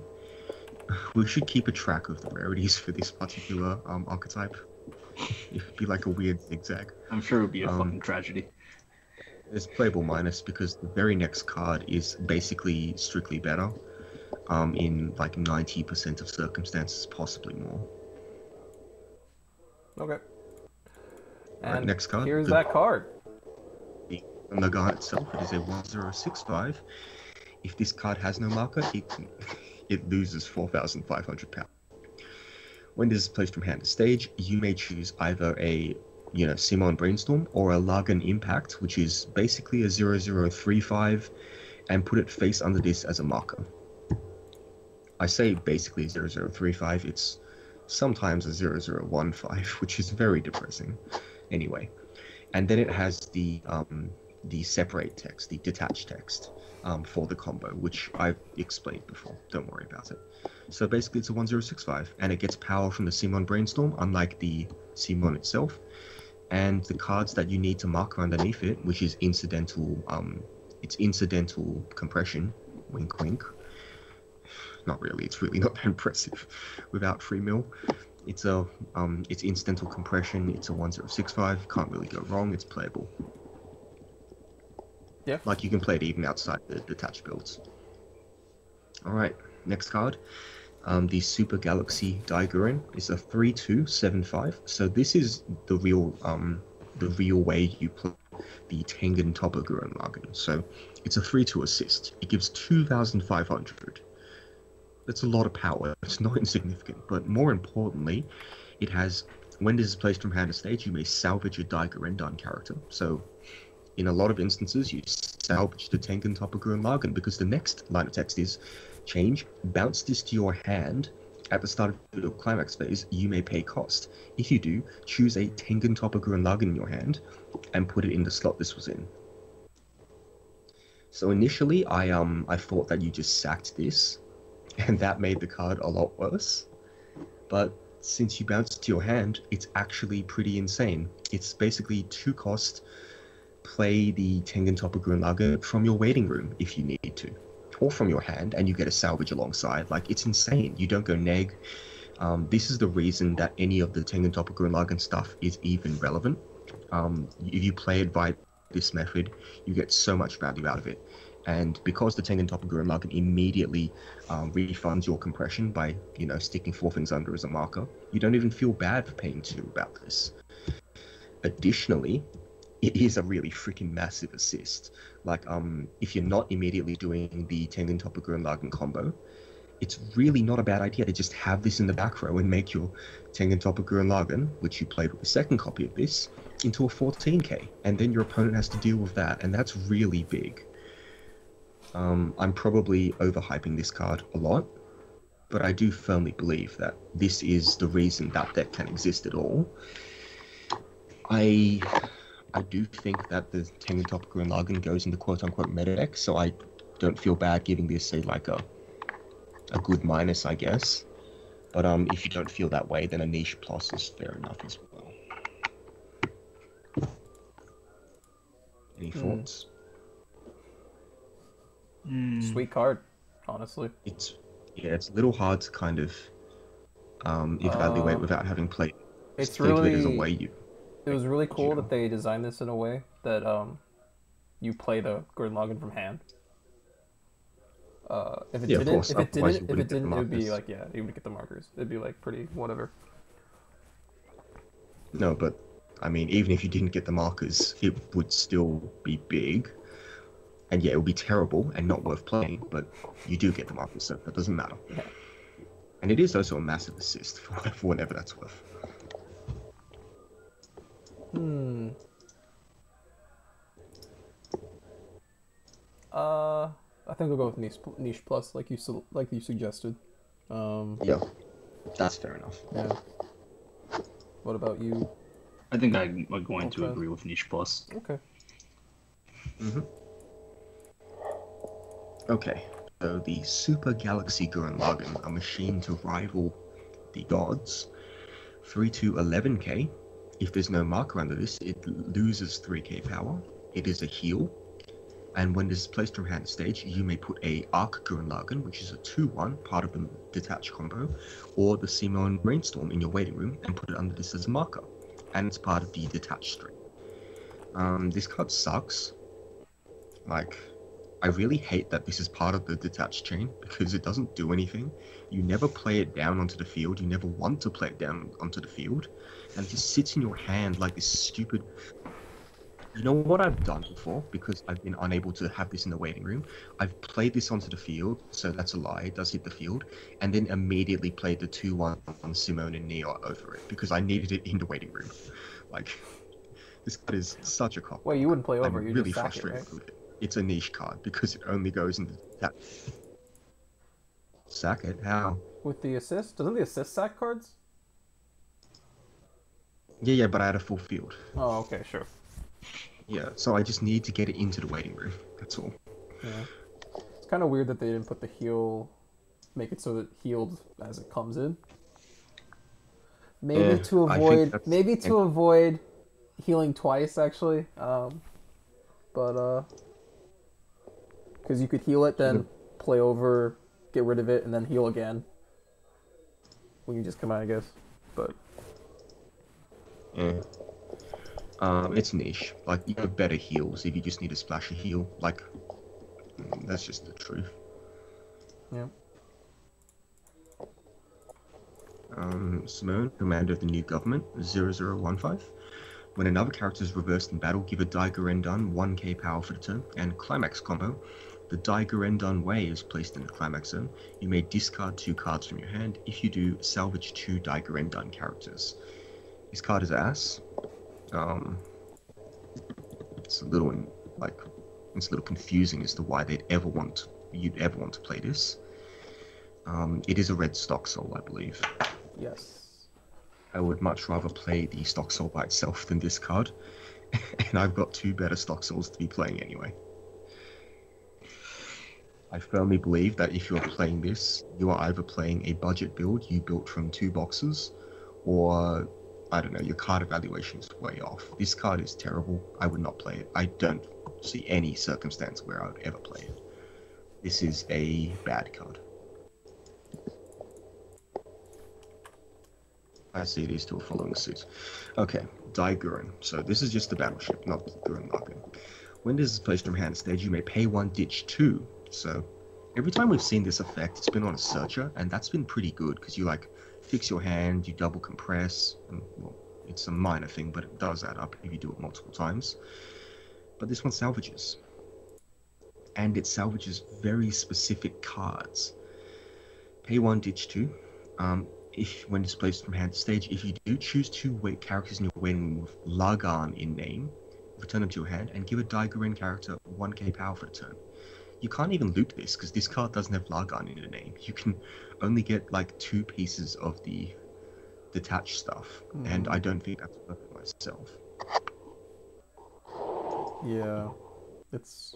Speaker 1: We should keep a track of the rarities for this particular archetype. It'd be like a weird zigzag.
Speaker 2: I'm sure it would be a fucking tragedy.
Speaker 1: There's playable minus because the very next card is basically strictly better. In like 90% of circumstances, possibly more.
Speaker 3: Okay.
Speaker 1: Right,
Speaker 3: And
Speaker 1: next card.
Speaker 3: here's that card.
Speaker 1: The Lagann itself, it is a 1065. If this card has no marker, it loses 4,500 power. When this is placed from hand to stage, you may choose either a Simone Brainstorm or a Lagann Impact, which is basically a 0035, and put it face under this as a marker. I say basically 0035, it's sometimes a 0015, which is very depressing. Anyway, and then it has the separate text, the detached text for the combo, which I've explained before. Don't worry about it. So basically it's a 1065, and it gets power from the Simone Brainstorm, unlike the Simone itself. And the cards that you need to mark underneath it, which is incidental, it's incidental compression, wink wink. Not really, it's really not that impressive without free mill. It's incidental compression, it's a 1065, can't really go wrong, it's playable.
Speaker 3: Yeah.
Speaker 1: Like you can play it even outside the detached builds. Alright, next card. The Super Galaxy Gurren is a 3-2-7-5. So this is the real way you play the Tengen Toppa Gurren Lagann. So it's a 3-2 assist. It gives 2,500. That's a lot of power. It's not insignificant, but more importantly, it has, when this is placed from hand to stage, you may salvage a Gurren Lagann character. So in a lot of instances, you salvage the Tengen Toppa Gurren Lagann because the next line of text is change, bounce this to your hand at the start of the climax phase, you may pay cost. If you do, choose a Tengen Toppa Gurren Lagann in your hand and put it in the slot this was in. So initially, I thought that you just sacked this, and that made the card a lot worse. But since you bounce it to your hand, it's actually pretty insane. It's basically 2 cost, play the Tengen Toppa Gurren Lagann from your waiting room if you need to, or from your hand, and you get a salvage alongside. Like, it's insane. You don't go neg. This is the reason that any of the Tengen Toppa Gurren Lagann stuff is even relevant. If you play it by this method, you get so much value out of it. And because the Tengen Toppa Gurren Lagann immediately refunds your compression by, sticking 4 things under as a marker, you don't even feel bad for paying 2 about this. Additionally, it is a really freaking massive assist. Like, if you're not immediately doing the Tengen Toppa Gurren Lagann combo, it's really not a bad idea to just have this in the back row and make your Tengen Toppa Gurren Lagann, which you played with the second copy of this, into a 14k, and then your opponent has to deal with that, and that's really big. I'm probably overhyping this card a lot, but I do firmly believe that this is the reason that deck can exist at all. I do think that the Tengen Toppa Gurren Lagann goes into quote-unquote meta deck, so I don't feel bad giving this a good minus, I guess. But if you don't feel that way, then a niche plus is fair enough as well. Any thoughts?
Speaker 3: Sweet card, honestly.
Speaker 1: It's a little hard to kind of evaluate without having played.
Speaker 3: It's
Speaker 1: played
Speaker 3: really
Speaker 1: it as a way you.
Speaker 3: It was really cool that they designed this in a way that you play the Gurren Lagann from hand. If it didn't, it would be like, yeah, you would get the markers. It'd be like pretty whatever.
Speaker 1: No, but I mean, even if you didn't get the markers, it would still be big. And yeah, it would be terrible and not worth playing, but you do get the markers, so that doesn't matter.
Speaker 3: Yeah.
Speaker 1: And it is also a massive assist for whatever that's worth.
Speaker 3: I think we'll go with niche plus, like you suggested.
Speaker 1: Yeah, that's fair enough.
Speaker 3: Yeah. What about you?
Speaker 2: I think I'm going to agree with niche plus.
Speaker 3: Okay.
Speaker 1: Okay, so the Super Galaxy Gurren Lagann, a machine to rival the gods. 3/2 11k. If there's no marker under this, it loses 3k power. It is a heal. And when this is placed from hand to stage, you may put a Arc Gurren Lagann, which is a 2/1, part of the detached combo, or the Simone Brainstorm in your waiting room, and put it under this as a marker. And it's part of the detached string. This card sucks. Like, I really hate that this is part of the detached chain, because it doesn't do anything. You never play it down onto the field, you never want to play it down onto the field, and it just sits in your hand like this stupid... You know what I've done before, because I've been unable to have this in the waiting room? I've played this onto the field, so that's a lie, it does hit the field, and then immediately played the 2/1 on Simone and Neo over it, because I needed it in the waiting room. Like, this card is such a cop.
Speaker 3: Wait, you wouldn't play over,
Speaker 1: I'm
Speaker 3: you
Speaker 1: really
Speaker 3: just sack
Speaker 1: frustrated
Speaker 3: it, right?
Speaker 1: with it. It's a niche card, because it only goes into that. Sack it? How?
Speaker 3: With the assist? Doesn't the assist sack cards?
Speaker 1: Yeah, but I had a full field.
Speaker 3: Oh, okay, sure.
Speaker 1: Yeah, so I just need to get it into the waiting room. That's all.
Speaker 3: Yeah. It's kind of weird that they didn't put the heal, make it so that healed as it comes in. Maybe
Speaker 1: Yeah,
Speaker 3: to
Speaker 1: I think
Speaker 3: avoid,
Speaker 1: that's-
Speaker 3: maybe to avoid healing twice, actually. But because you could heal it, then play over, get rid of it, and then heal again when you just come out, I guess. But
Speaker 1: Yeah. It's niche. Like, you have better heals if you just need a splash of heal. Like, that's just the truth.
Speaker 3: yeah.
Speaker 1: Simone, commander of the new government, 0015. When another character is reversed in battle, give a Gurren Lagann 1k power for the turn. And climax combo, the Gurren Lagann Way is placed in the climax zone. You may discard 2 cards from your hand. If you do, salvage 2 Gurren Lagann characters. This card is ass. It's a little confusing as to why you'd ever want to play this. It is a red stock soul, I believe.
Speaker 3: Yes.
Speaker 1: I would much rather play the stock soul by itself than this card, and I've got 2 better stock souls to be playing anyway. I firmly believe that if you're playing this, you are either playing a budget build you built from 2 boxes, or I don't know, your card evaluation is way off. This card is terrible. I would not play it. I don't see any circumstance where I would ever play it. This is a bad card. I see these 2 are following suit. Okay, Gurren. So this is just the battleship, not the Gurren Lagann. When this is placed from hand stage, you may pay 1, ditch 2. So every time we've seen this effect, it's been on a searcher, and that's been pretty good, because you like fix your hand, you double compress, and well, it's a minor thing, but it does add up if you do it multiple times. But this one salvages. And it salvages very specific cards. Pay 1, ditch 2. If when it's placed from hand to stage, if you do choose 2 characters in your waiting room with Lagann in name, return them to your hand, and give a Gurren character 1k power for the turn. You can't even loot this, because this card doesn't have Lagann in the name. You can only get like 2 pieces of the detached stuff, and I don't think that's worth it myself.
Speaker 3: Yeah. It's...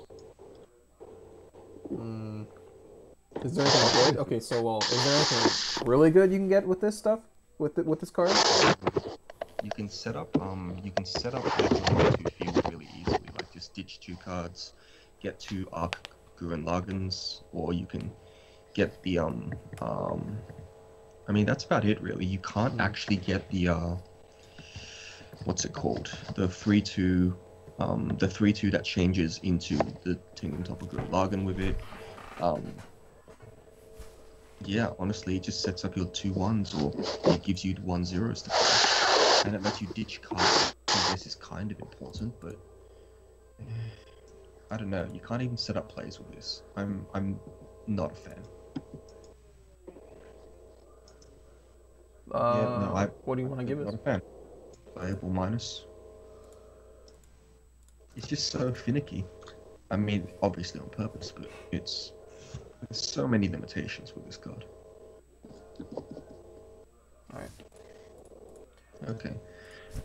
Speaker 3: Is there anything good? Okay, so well, is there anything really good you can get with this stuff? With this card?
Speaker 1: You can set up like a 1-2 field really easily, like just ditch 2 cards, get 2 Arc Gurren Laganns, or you can get the I mean, that's about it really. You can't actually get the what's it called? The 3/2 the 3/2 that changes into the Tengen Toppa Gurren Lagann with it. Yeah, honestly, it just sets up your 2/1s, or it gives you 1/0s to play. And it lets you ditch cards, which I guess is kind of important, but I don't know. You can't even set up plays with this. I'm not a fan.
Speaker 3: What do you want to give
Speaker 1: Not a
Speaker 3: it?
Speaker 1: fan. Playable minus. It's just so finicky. I mean, obviously on purpose, but there's so many limitations with this card.
Speaker 3: Alright.
Speaker 1: Okay.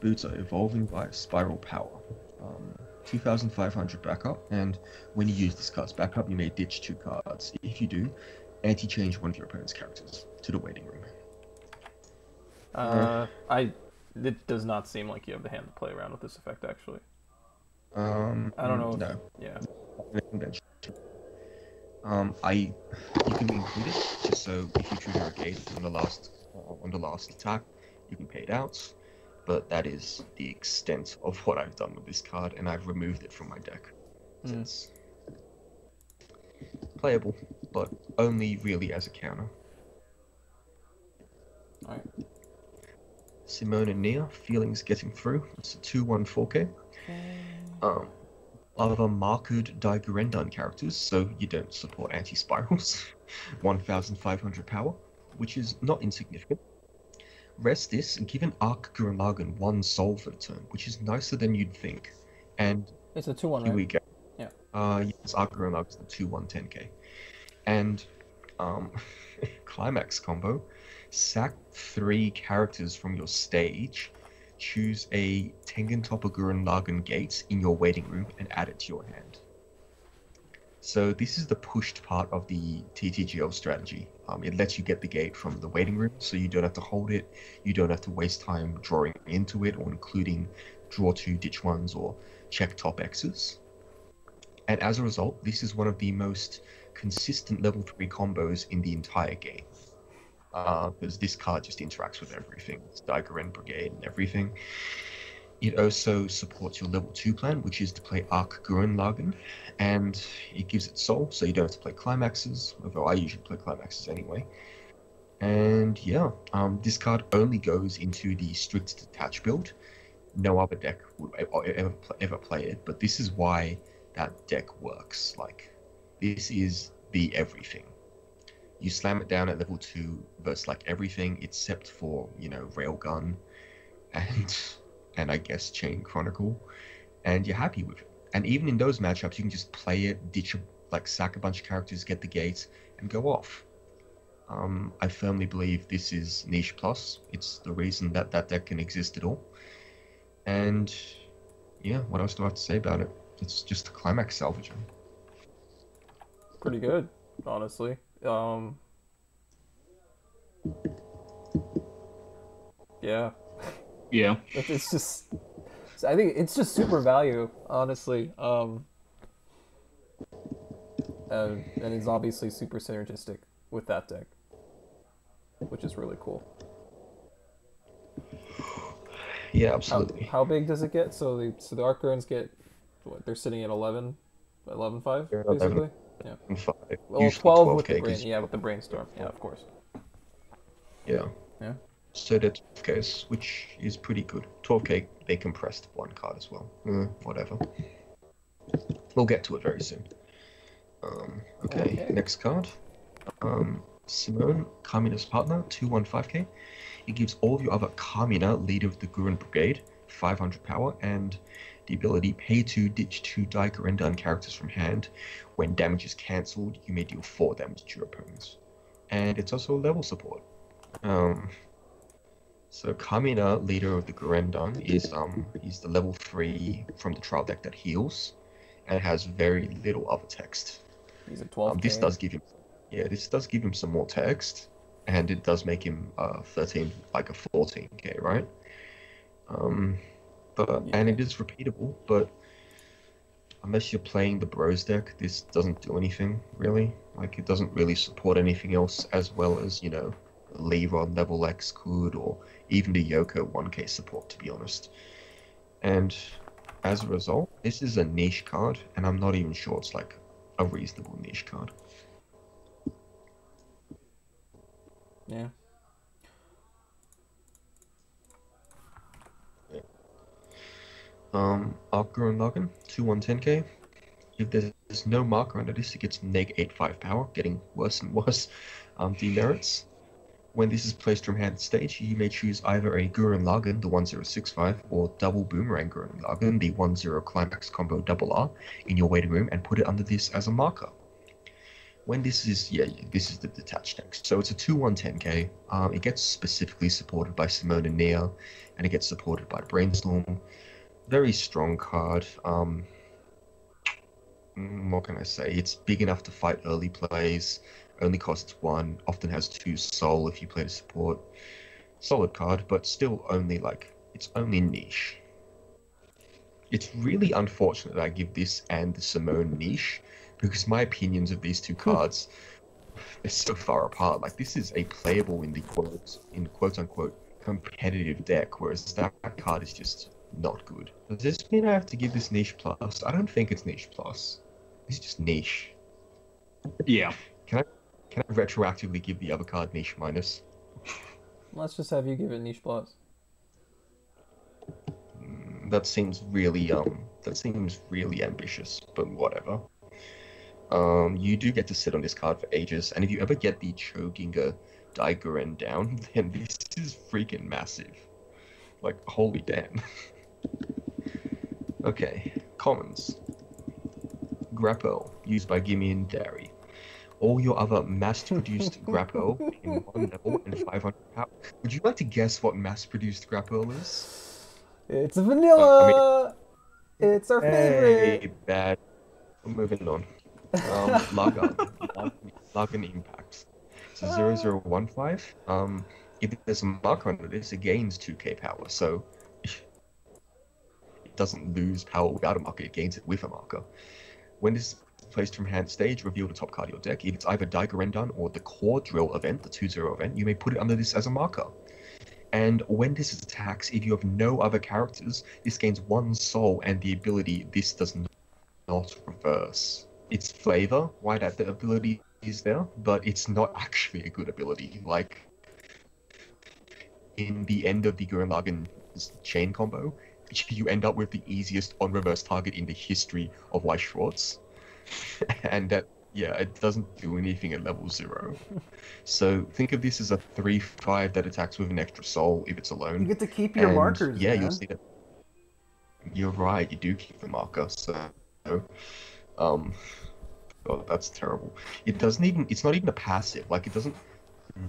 Speaker 1: Boots are evolving by spiral power. 2,500 backup, and when you use this card's backup, you may ditch 2 cards. If you do, anti-change one of your opponent's characters to the waiting room.
Speaker 3: It does not seem like you have the hand to play around with this effect, actually. I don't know if,
Speaker 1: No.
Speaker 3: yeah.
Speaker 1: Convention. You can include it just so if you trigger a gate on the last attack, you can pay it out. But that is the extent of what I've done with this card, and I've removed it from my deck. So it's playable, but only really as a counter.
Speaker 3: Alright.
Speaker 1: Simone and Nia, Feelings Getting Through. It's a 2/1 4K. Other marked Gurren Lagann characters, so you don't support anti-spirals. 1,500 power, which is not insignificant. Rest this and give an Arc Gurren Lagann 1 soul for the turn, which is nicer than you'd think. And
Speaker 3: It's a 2/1,
Speaker 1: here
Speaker 3: right?
Speaker 1: we go.
Speaker 3: Yeah.
Speaker 1: Yes, Arc Gurren Lagann 2/1 10k. And climax combo, sack 3 characters from your stage, choose a Tengen Toppa Gurren Lagann gate in your waiting room and add it to your hand. So this is the pushed part of the TTGL strategy. It lets you get the gate from the waiting room, so you don't have to hold it, you don't have to waste time drawing into it or including draw 2 ditch 1s or check top X's. And as a result, this is one of the most consistent level 3 combos in the entire game. Because this card just interacts with everything. It's Gurren Brigade and everything. It also supports your level 2 plan, which is to play Arc Gurren Lagann, and it gives it soul, so you don't have to play climaxes, although I usually play climaxes anyway. And yeah, this card only goes into the strict detach build. No other deck would ever play it, but this is why that deck works. Like, this is the everything. You slam it down at level 2 versus like everything except for, you know, Railgun and I guess Chain Chronicle, and you're happy with it. And even in those matchups, you can just play it, sack a bunch of characters, get the gate, and go off. I firmly believe this is Niche Plus. It's the reason that that deck can exist at all. And yeah, what else do I have to say about it? It's just a climax salvager.
Speaker 3: Pretty good, honestly. Yeah.
Speaker 2: Yeah.
Speaker 3: It's just, I think it's just super value, honestly. And it's obviously super synergistic with that deck, which is really cool.
Speaker 1: Yeah, absolutely.
Speaker 3: How big does it get? So the Arc Gurrens get, what, they're sitting at 11.5 basically. Yeah.
Speaker 1: 5.
Speaker 3: Well,
Speaker 1: Usually
Speaker 3: 12 with the
Speaker 1: 12k,
Speaker 3: brain. Yeah, with the brainstorm. Yeah, of course.
Speaker 1: Yeah.
Speaker 3: Yeah.
Speaker 1: So that's 12k, which is pretty good. 12k, they compressed one card as well. Whatever. We'll get to it very soon. Okay, next card. Simone, Carmina's partner, 215k. It gives all of your other Carmina, leader of the Gurren Brigade, 500 power, and the ability pay 2, ditch 2 Gurren Lagann characters from hand. When damage is cancelled, you may deal 4 damage to your opponents. And it's also a level support. So Carmina, leader of the Gurren Lagann, is the level 3 from the trial deck that heals, and has very little other text.
Speaker 3: He's at 12k.
Speaker 1: This does give him some more text, and it does make him 13, like a 14k, right? And it is repeatable, but unless you're playing the Bros deck, this doesn't do anything really. Like, it doesn't really support anything else as well as, you know, Leron level X could, or even the Yoko 1k support, to be honest. And as a result, this is a niche card, and I'm not even sure it's like a reasonable niche card.
Speaker 3: Yeah.
Speaker 1: Arc Gurren Lagann, 2/110k. If there's no marker under this, it gets -8/5 power, getting worse and worse demerits. When this is placed from hand to stage, you may choose either a Gurren Lagann, the 1065, or double Boomerang Gurren Lagann, the 10 climax combo double R, in your waiting room and put it under this as a marker. When this is, this is the detached text. So it's a 2/110k. It gets specifically supported by Simone and Nia, and it gets supported by Brainstorm. Very strong card. What can I say? It's big enough to fight early plays. Only costs 1. Often has 2 soul if you play the support. Solid card, but still only like, it's only niche. It's really unfortunate that I give this and the Simone niche, because my opinions of these two cards are so far apart. Like, this is a playable in the quote unquote competitive deck, whereas that card is just not good. Does this mean I have to give this niche plus? I don't think it's niche plus. It's just niche.
Speaker 2: Yeah.
Speaker 1: Can I retroactively give the other card niche minus?
Speaker 3: Let's just have you give it niche plus.
Speaker 1: That seems really ambitious, but whatever. You do get to sit on this card for ages, and if you ever get the Choginga Gurren down, then this is freaking massive. Like, holy damn. Okay, commons. Grapple, used by Gimme and Dairy. All your other mass-produced grapple in 1 level and 500 power. Would you like to guess what mass-produced grapple is?
Speaker 3: It's vanilla! It's our
Speaker 1: Hey,
Speaker 3: favorite!
Speaker 1: bad. We're moving on. Lagann Impact. So 0015. If there's a marker under this, it gains 2k power, so it doesn't lose power without a marker, it gains it with a marker. When this is placed from hand stage, reveal the top card of your deck. If it's either Gurren or the Core Drill event, the 2/0 event, you may put it under this as a marker. And when this attacks, if you have no other characters, this gains 1 soul and the ability this does not reverse. It's flavor, why that the ability is there, but it's not actually a good ability. Like, in the end of the Gurren Lagann chain combo, you end up with the easiest on-reverse target in the history of Weiss Schwartz. And that, yeah, it doesn't do anything at level 0. So think of this as a 3/5 that attacks with an extra soul if it's alone.
Speaker 3: You get to keep your markers,
Speaker 1: yeah,
Speaker 3: man.
Speaker 1: you'll see that. You're right, you do keep the marker, so... God, that's terrible. It's not even a passive, like, it doesn't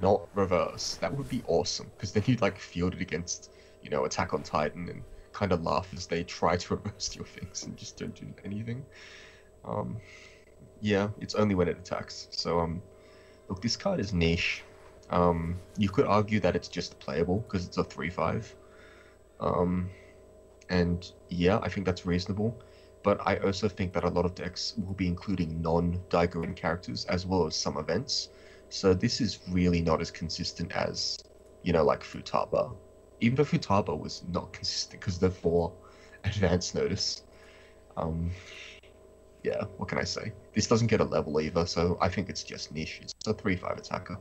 Speaker 1: not reverse. That would be awesome, because then you'd, like, field it against, you know, Attack on Titan and kind of laugh as they try to reverse your things and just don't do anything. Yeah, it's only when it attacks. So, look, this card is niche. You could argue that it's just playable, because it's a 3/5. And yeah, I think that's reasonable. But I also think that a lot of decks will be including non-Gurren characters as well as some events. So this is really not as consistent as, you know, like Futaba. Even though Futaba was not consistent because they're for advance notice. Yeah, what can I say? This doesn't get a level either, so I think it's just niche. It's a 3/5 attacker.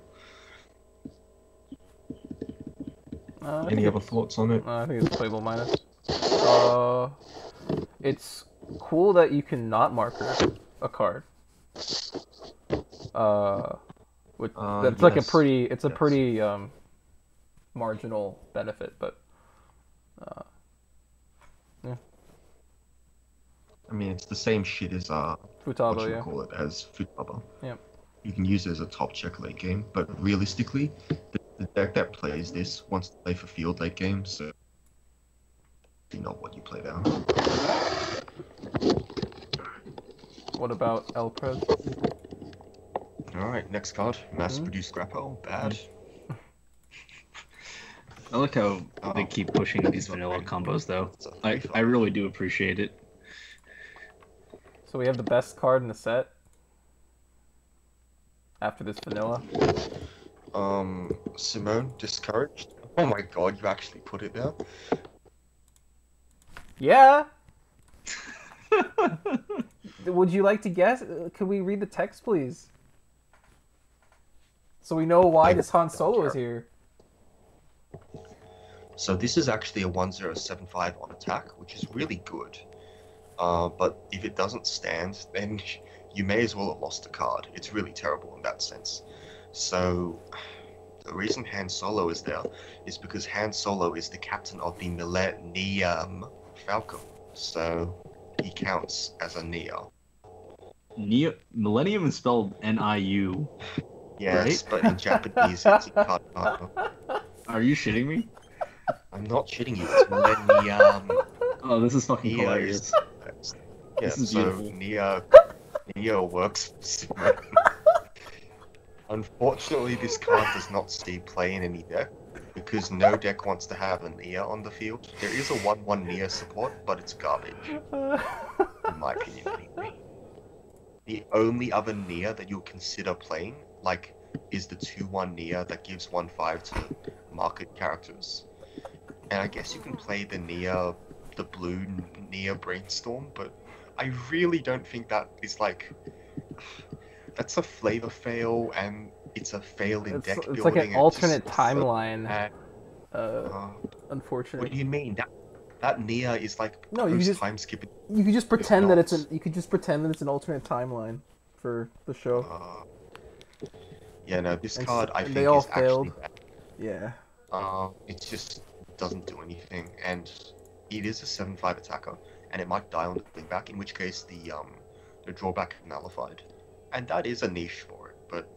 Speaker 1: Any other thoughts on it?
Speaker 3: I think it's playable minus. It's cool that you can not marker a card. That's like
Speaker 1: yes.
Speaker 3: a pretty marginal benefit, but yeah.
Speaker 1: I mean, it's the same shit as
Speaker 3: Futaba,
Speaker 1: what you
Speaker 3: yeah.
Speaker 1: call it, as Futaba.
Speaker 3: Yeah.
Speaker 1: You can use it as a top check late game, but realistically, the deck that plays this wants to play for field late game, so not what you play down.
Speaker 3: What about El Pres?
Speaker 1: Alright, next card. Mass-produced grapple. Bad.
Speaker 2: I like how they keep pushing these vanilla combos, though. I really do appreciate it.
Speaker 3: So we have the best card in the set after this vanilla.
Speaker 1: Simone, discouraged. Oh my god, you actually put it there?
Speaker 3: Yeah! Would you like to guess? Could we read the text, please? So we know why this Han Solo is here.
Speaker 1: So this is actually a 1075 on attack, which is really good. But if it doesn't stand, then you may as well have lost the card. It's really terrible in that sense. So the reason Han Solo is there is because Han Solo is the captain of the Millennium Falcon. So he counts as a Neo.
Speaker 2: Millennium is spelled N-I-U.
Speaker 1: Yes,
Speaker 2: right?
Speaker 1: but in Japanese it's Ikano.
Speaker 2: Are you shitting me?
Speaker 1: I'm not shitting you, it's Millennium.
Speaker 2: Oh, this is fucking
Speaker 1: Neo
Speaker 2: hilarious.
Speaker 1: is... Yeah,
Speaker 2: This is
Speaker 1: so
Speaker 2: beautiful.
Speaker 1: Neo works for Simone. Unfortunately, this card does not see play in any deck. because no deck wants to have a Nia on the field. There is a 1/1 Nia support, but it's garbage, in my opinion anyway. The only other Nia that you'll consider playing, like, is the 2/1 Nia that gives 1/5 to market characters. And I guess you can play the Nia, the blue Nia Brainstorm, but I really don't think that is like... That's a flavor fail, and it's a fail in deck building.
Speaker 3: It's like an alternate
Speaker 1: so
Speaker 3: timeline.
Speaker 1: what
Speaker 3: Unfortunately.
Speaker 1: do you mean? That Nia is like
Speaker 3: No, you just
Speaker 1: time skipping.
Speaker 3: you could just pretend that it's an you could just pretend that it's an alternate timeline for the show.
Speaker 1: Yeah, no, this
Speaker 3: And
Speaker 1: card I
Speaker 3: and
Speaker 1: think
Speaker 3: they all
Speaker 1: is actually
Speaker 3: failed. Yeah.
Speaker 1: it just doesn't do anything, and it is a 7/5 attacker, and it might die on the thing back, in which case the drawback is nullified, and that is a niche for it. But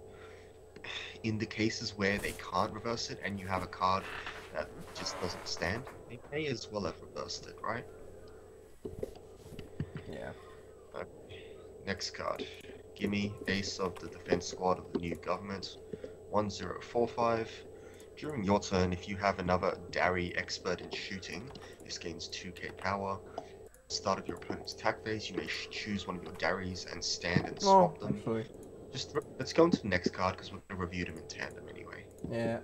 Speaker 1: in the cases where they can't reverse it, and you have a card that just doesn't stand, they may as well have reversed it, right?
Speaker 3: Yeah.
Speaker 1: Next card. Gimme Ace of the Defense Squad of the new government. 1045. During your turn, if you have another Dari expert in shooting, this gains 2k power. Start of your opponent's attack phase, you may choose one of your Daris and stand and swap them.
Speaker 3: Actually.
Speaker 1: Just let's go into the next card because we're gonna review them in tandem anyway.
Speaker 3: Yeah.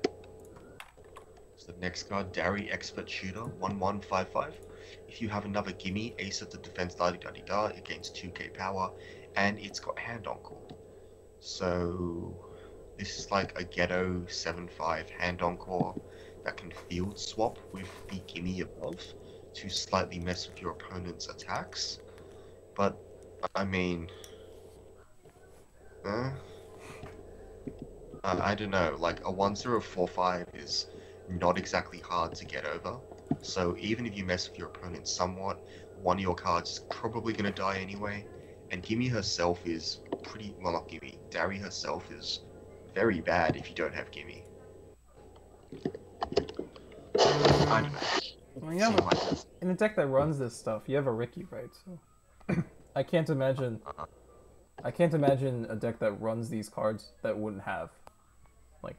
Speaker 1: So the next card, Dari Expert Shooter, 1155. If you have another Gimme Ace of the Defense da-di-da-di-da, it gains 2k power, and it's got Hand Encore. So this is like a ghetto 7/5 Hand Encore that can field swap with the Gimme above to slightly mess with your opponent's attacks. But I mean, I don't know, like a 1045 is not exactly hard to get over. So even if you mess with your opponent somewhat, one of your cards is probably going to die anyway. And Gimme herself is pretty, well, not Gimme, Dari herself is very bad if you don't have Gimme. I don't know.
Speaker 3: Well, you have in a deck that runs this stuff, you have a Ricky, right? So I can't imagine a deck that runs these cards that wouldn't have. Like,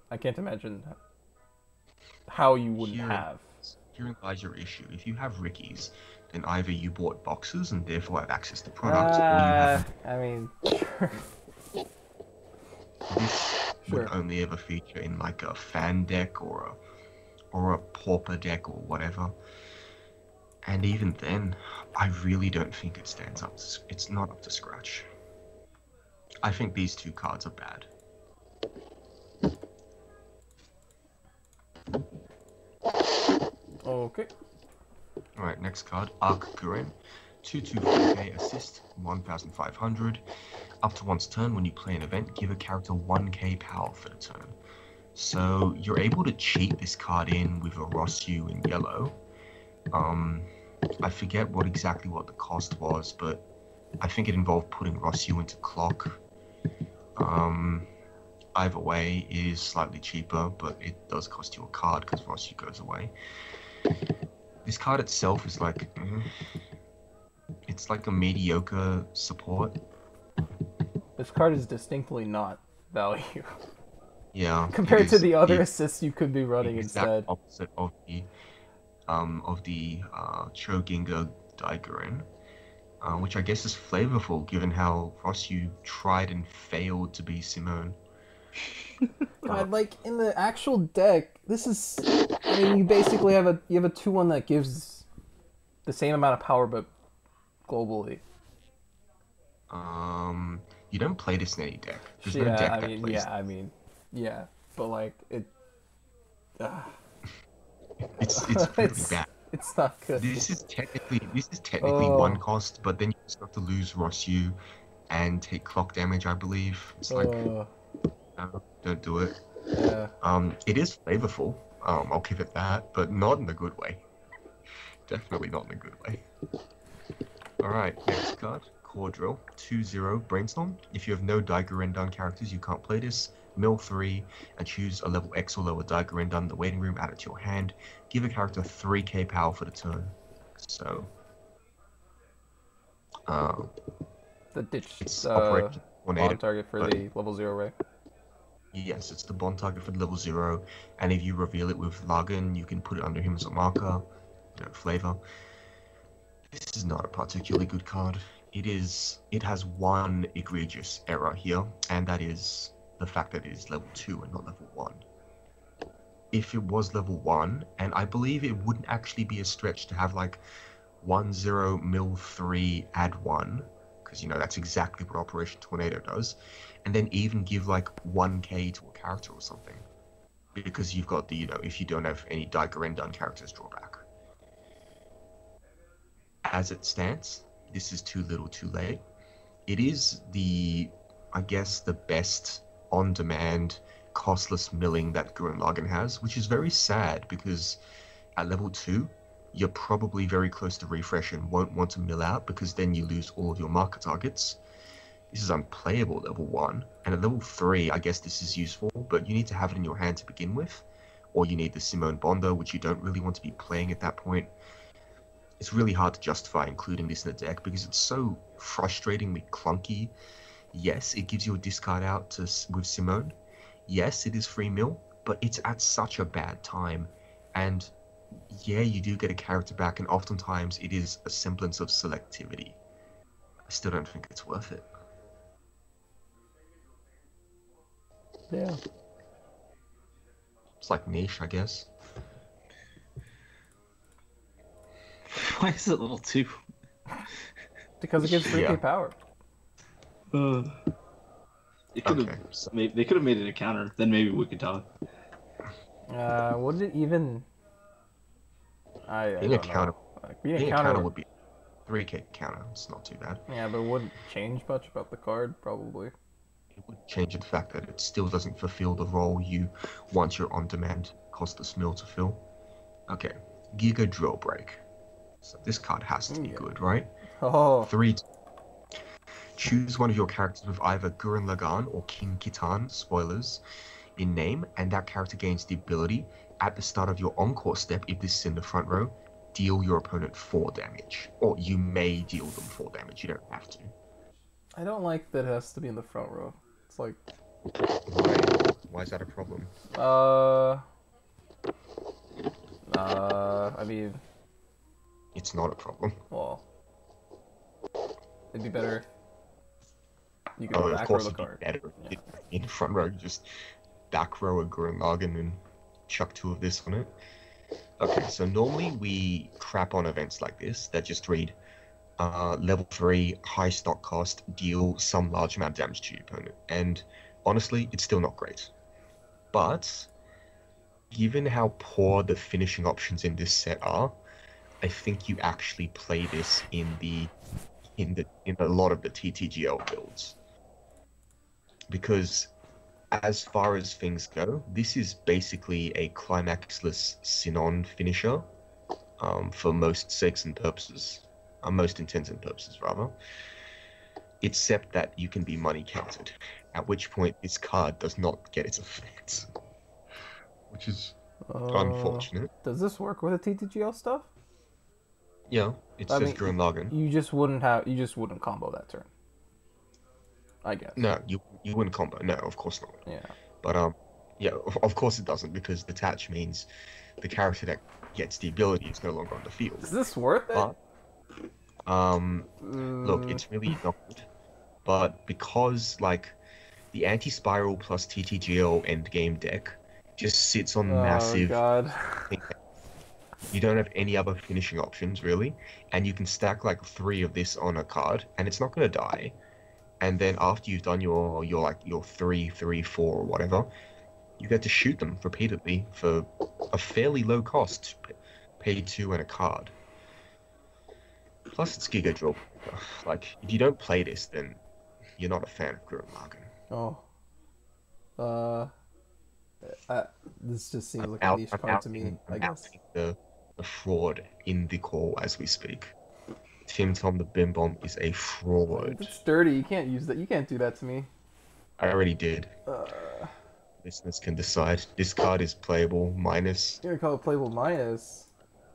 Speaker 3: I can't imagine how you wouldn't have.
Speaker 1: Herein lies your issue. If you have Rickies, then either you bought boxes and therefore have access to products, or you have...
Speaker 3: I mean,
Speaker 1: This would only ever feature in like a fan deck or a pauper deck or whatever. And even then, I really don't think it stands up. It's not up to scratch. I think these two cards are bad.
Speaker 3: okay.
Speaker 1: Alright, next card, Arc Gurren. 2/4k assist, 1500. Up to one's turn, when you play an event, give a character 1k power for the turn. So you're able to cheat this card in with a Rosyu in yellow. I forget exactly what the cost was, but I think it involved putting Rosyu into clock. Either way is slightly cheaper, but it does cost you a card because Rosyu goes away. This card itself is like, it's like a mediocre support.
Speaker 3: This card is distinctly not value.
Speaker 1: Yeah.
Speaker 3: Compared to the other assists you could be running instead.
Speaker 1: Opposite of the Choginga Daiguren, which I guess is flavorful given how Rosyu tried and failed to be Simone.
Speaker 3: God, like in the actual deck, this is. I mean, you basically have a 2/1 that gives the same amount of power, but globally.
Speaker 1: You don't play this in any deck. There's no
Speaker 3: Yeah,
Speaker 1: deck
Speaker 3: I
Speaker 1: that
Speaker 3: mean,
Speaker 1: plays.
Speaker 3: yeah, but like it.
Speaker 1: It's really bad.
Speaker 3: It's not good.
Speaker 1: This is technically one cost, but then you just have to lose Rosyu and take clock damage, I believe. It's like, no, don't do it.
Speaker 3: Yeah.
Speaker 1: It is flavorful. I'll give it that, but not in a good way. Definitely not in a good way. Alright, next card. Core Drill. 2/0 Brainstorm. If you have no Daiguren characters, you can't play this. Mill 3 and choose a level X or lower Daiguren in the waiting room, add it to your hand. Give a character 3k power for the turn. So,
Speaker 3: the ditch
Speaker 1: it's
Speaker 3: on target for the level 0, right?
Speaker 1: Yes, it's the bond target for level 0, and if you reveal it with Lagann, you can put it under him as a marker, flavor. This is not a particularly good card. It has one egregious error here, and that is the fact that it is level 2 and not level 1. If it was level 1, and I believe it wouldn't actually be a stretch to have like 1-0 mil 3 add 1, because that's exactly what Operation Tornado does, and then even give like 1k to a character or something, because you've got the if you don't have any Gurren Lagann characters drawback. As it stands, this is too little too late. It is I guess the best on-demand costless milling that Gurren Lagann has, which is very sad because at level 2 you're probably very close to refresh and won't want to mill out, because then you lose all of your marker targets. This is unplayable at level 1, and at level 3 I guess this is useful, but you need to have it in your hand to begin with, or you need the Simone Bondo, which you don't really want to be playing at that point. It's really hard to justify including this in the deck because it's so frustratingly clunky. Yes, it gives you a discard out with Simone. Yes, it is free mill, but it's at such a bad time. And yeah, you do get a character back, and oftentimes it is a semblance of selectivity. I still don't think it's worth it.
Speaker 3: Yeah.
Speaker 1: It's like niche, I guess.
Speaker 2: Why is it level 2?
Speaker 3: Because it gives 3k power.
Speaker 2: It could have. They could have made it a counter. Then maybe we could talk.
Speaker 3: Would it even? I
Speaker 1: being
Speaker 3: don't
Speaker 1: a counter.
Speaker 3: know. Like, being
Speaker 1: a
Speaker 3: a counter
Speaker 1: would be 3k counter. It's not too bad.
Speaker 3: Yeah, but it wouldn't change much about the card, probably.
Speaker 1: It would change the fact that it still doesn't fulfill the role you want your on-demand costless mill to fill. Okay, Giga Drill Break. So this card has to be good, right?
Speaker 3: Oh.
Speaker 1: 3. Choose one of your characters with either Gurren Lagann or King Kitan, spoilers, in name, and that character gains the ability at the start of your encore step, if this is in the front row, deal your opponent 4 damage. Or you may deal them 4 damage, you don't have to.
Speaker 3: I don't like that it has to be in the front row. It's like...
Speaker 1: Why is that a problem?
Speaker 3: I mean...
Speaker 1: It's not a problem.
Speaker 3: Well... It'd be better... You could back row the card.
Speaker 1: Better. Yeah. In the front row, you just back row a Gurren Lagann and chuck 2 of this on it. Okay, so normally we crap on events like this that just read level 3, high stock cost, deal some large amount of damage to your opponent. And honestly, it's still not great. But given how poor the finishing options in this set are, I think you actually play this in a lot of the TTGL builds. Because as far as things go, this is basically a climaxless Sinon finisher for most sakes and purposes. Most intents and purposes, rather. Except that you can be money counted, at which point this card does not get its effects. Which is unfortunate.
Speaker 3: Does this work with the TTGL stuff?
Speaker 1: Yeah, it says Gurren Lagann.
Speaker 3: You just wouldn't combo that turn. I guess.
Speaker 1: No, you wouldn't combo. No, of course not.
Speaker 3: Yeah.
Speaker 1: But yeah, of course it doesn't, because detach means the character that gets the ability is no longer on the field.
Speaker 3: Is this worth it?
Speaker 1: But, look, it's really not good. But because like the anti-spiral plus TTGL endgame deck just sits on massive.
Speaker 3: God.
Speaker 1: You don't have any other finishing options really, and you can stack like 3 of this on a card, and it's not gonna die. And then after you've done your 3, 3, 4 or whatever, you get to shoot them repeatedly for a fairly low cost, pay 2 and a card. Plus it's Giga Drill. Like, if you don't play this, then you're not a fan of Gurren Lagann.
Speaker 3: Oh. This just seems like a niche card to me, I guess.
Speaker 1: The fraud in the call as we speak. Tim Tom the Bim Bomb is a fraud.
Speaker 3: It's dirty. You can't use that. You can't do that to me.
Speaker 1: I already did. Listeners can decide. This card is playable minus.
Speaker 3: You're gonna call it playable minus.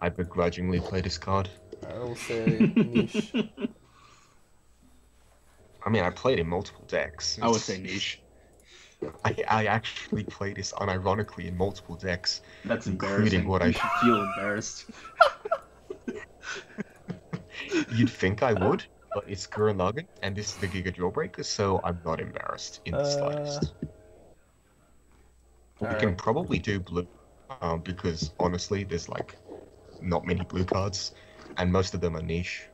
Speaker 1: I begrudgingly play this card.
Speaker 3: I will say niche.
Speaker 1: I mean, I played in multiple decks.
Speaker 2: I would say niche.
Speaker 1: I actually play this unironically in multiple decks.
Speaker 2: That's
Speaker 1: Including
Speaker 2: embarrassing.
Speaker 1: what I-
Speaker 2: You should feel embarrassed.
Speaker 1: You'd think I would, but it's Gurren Lagann, and this is the Giga Jawbreaker, so I'm not embarrassed in the slightest. But we can
Speaker 3: alright.
Speaker 1: probably do blue, because honestly, there's like not many blue cards, and most of them are niche.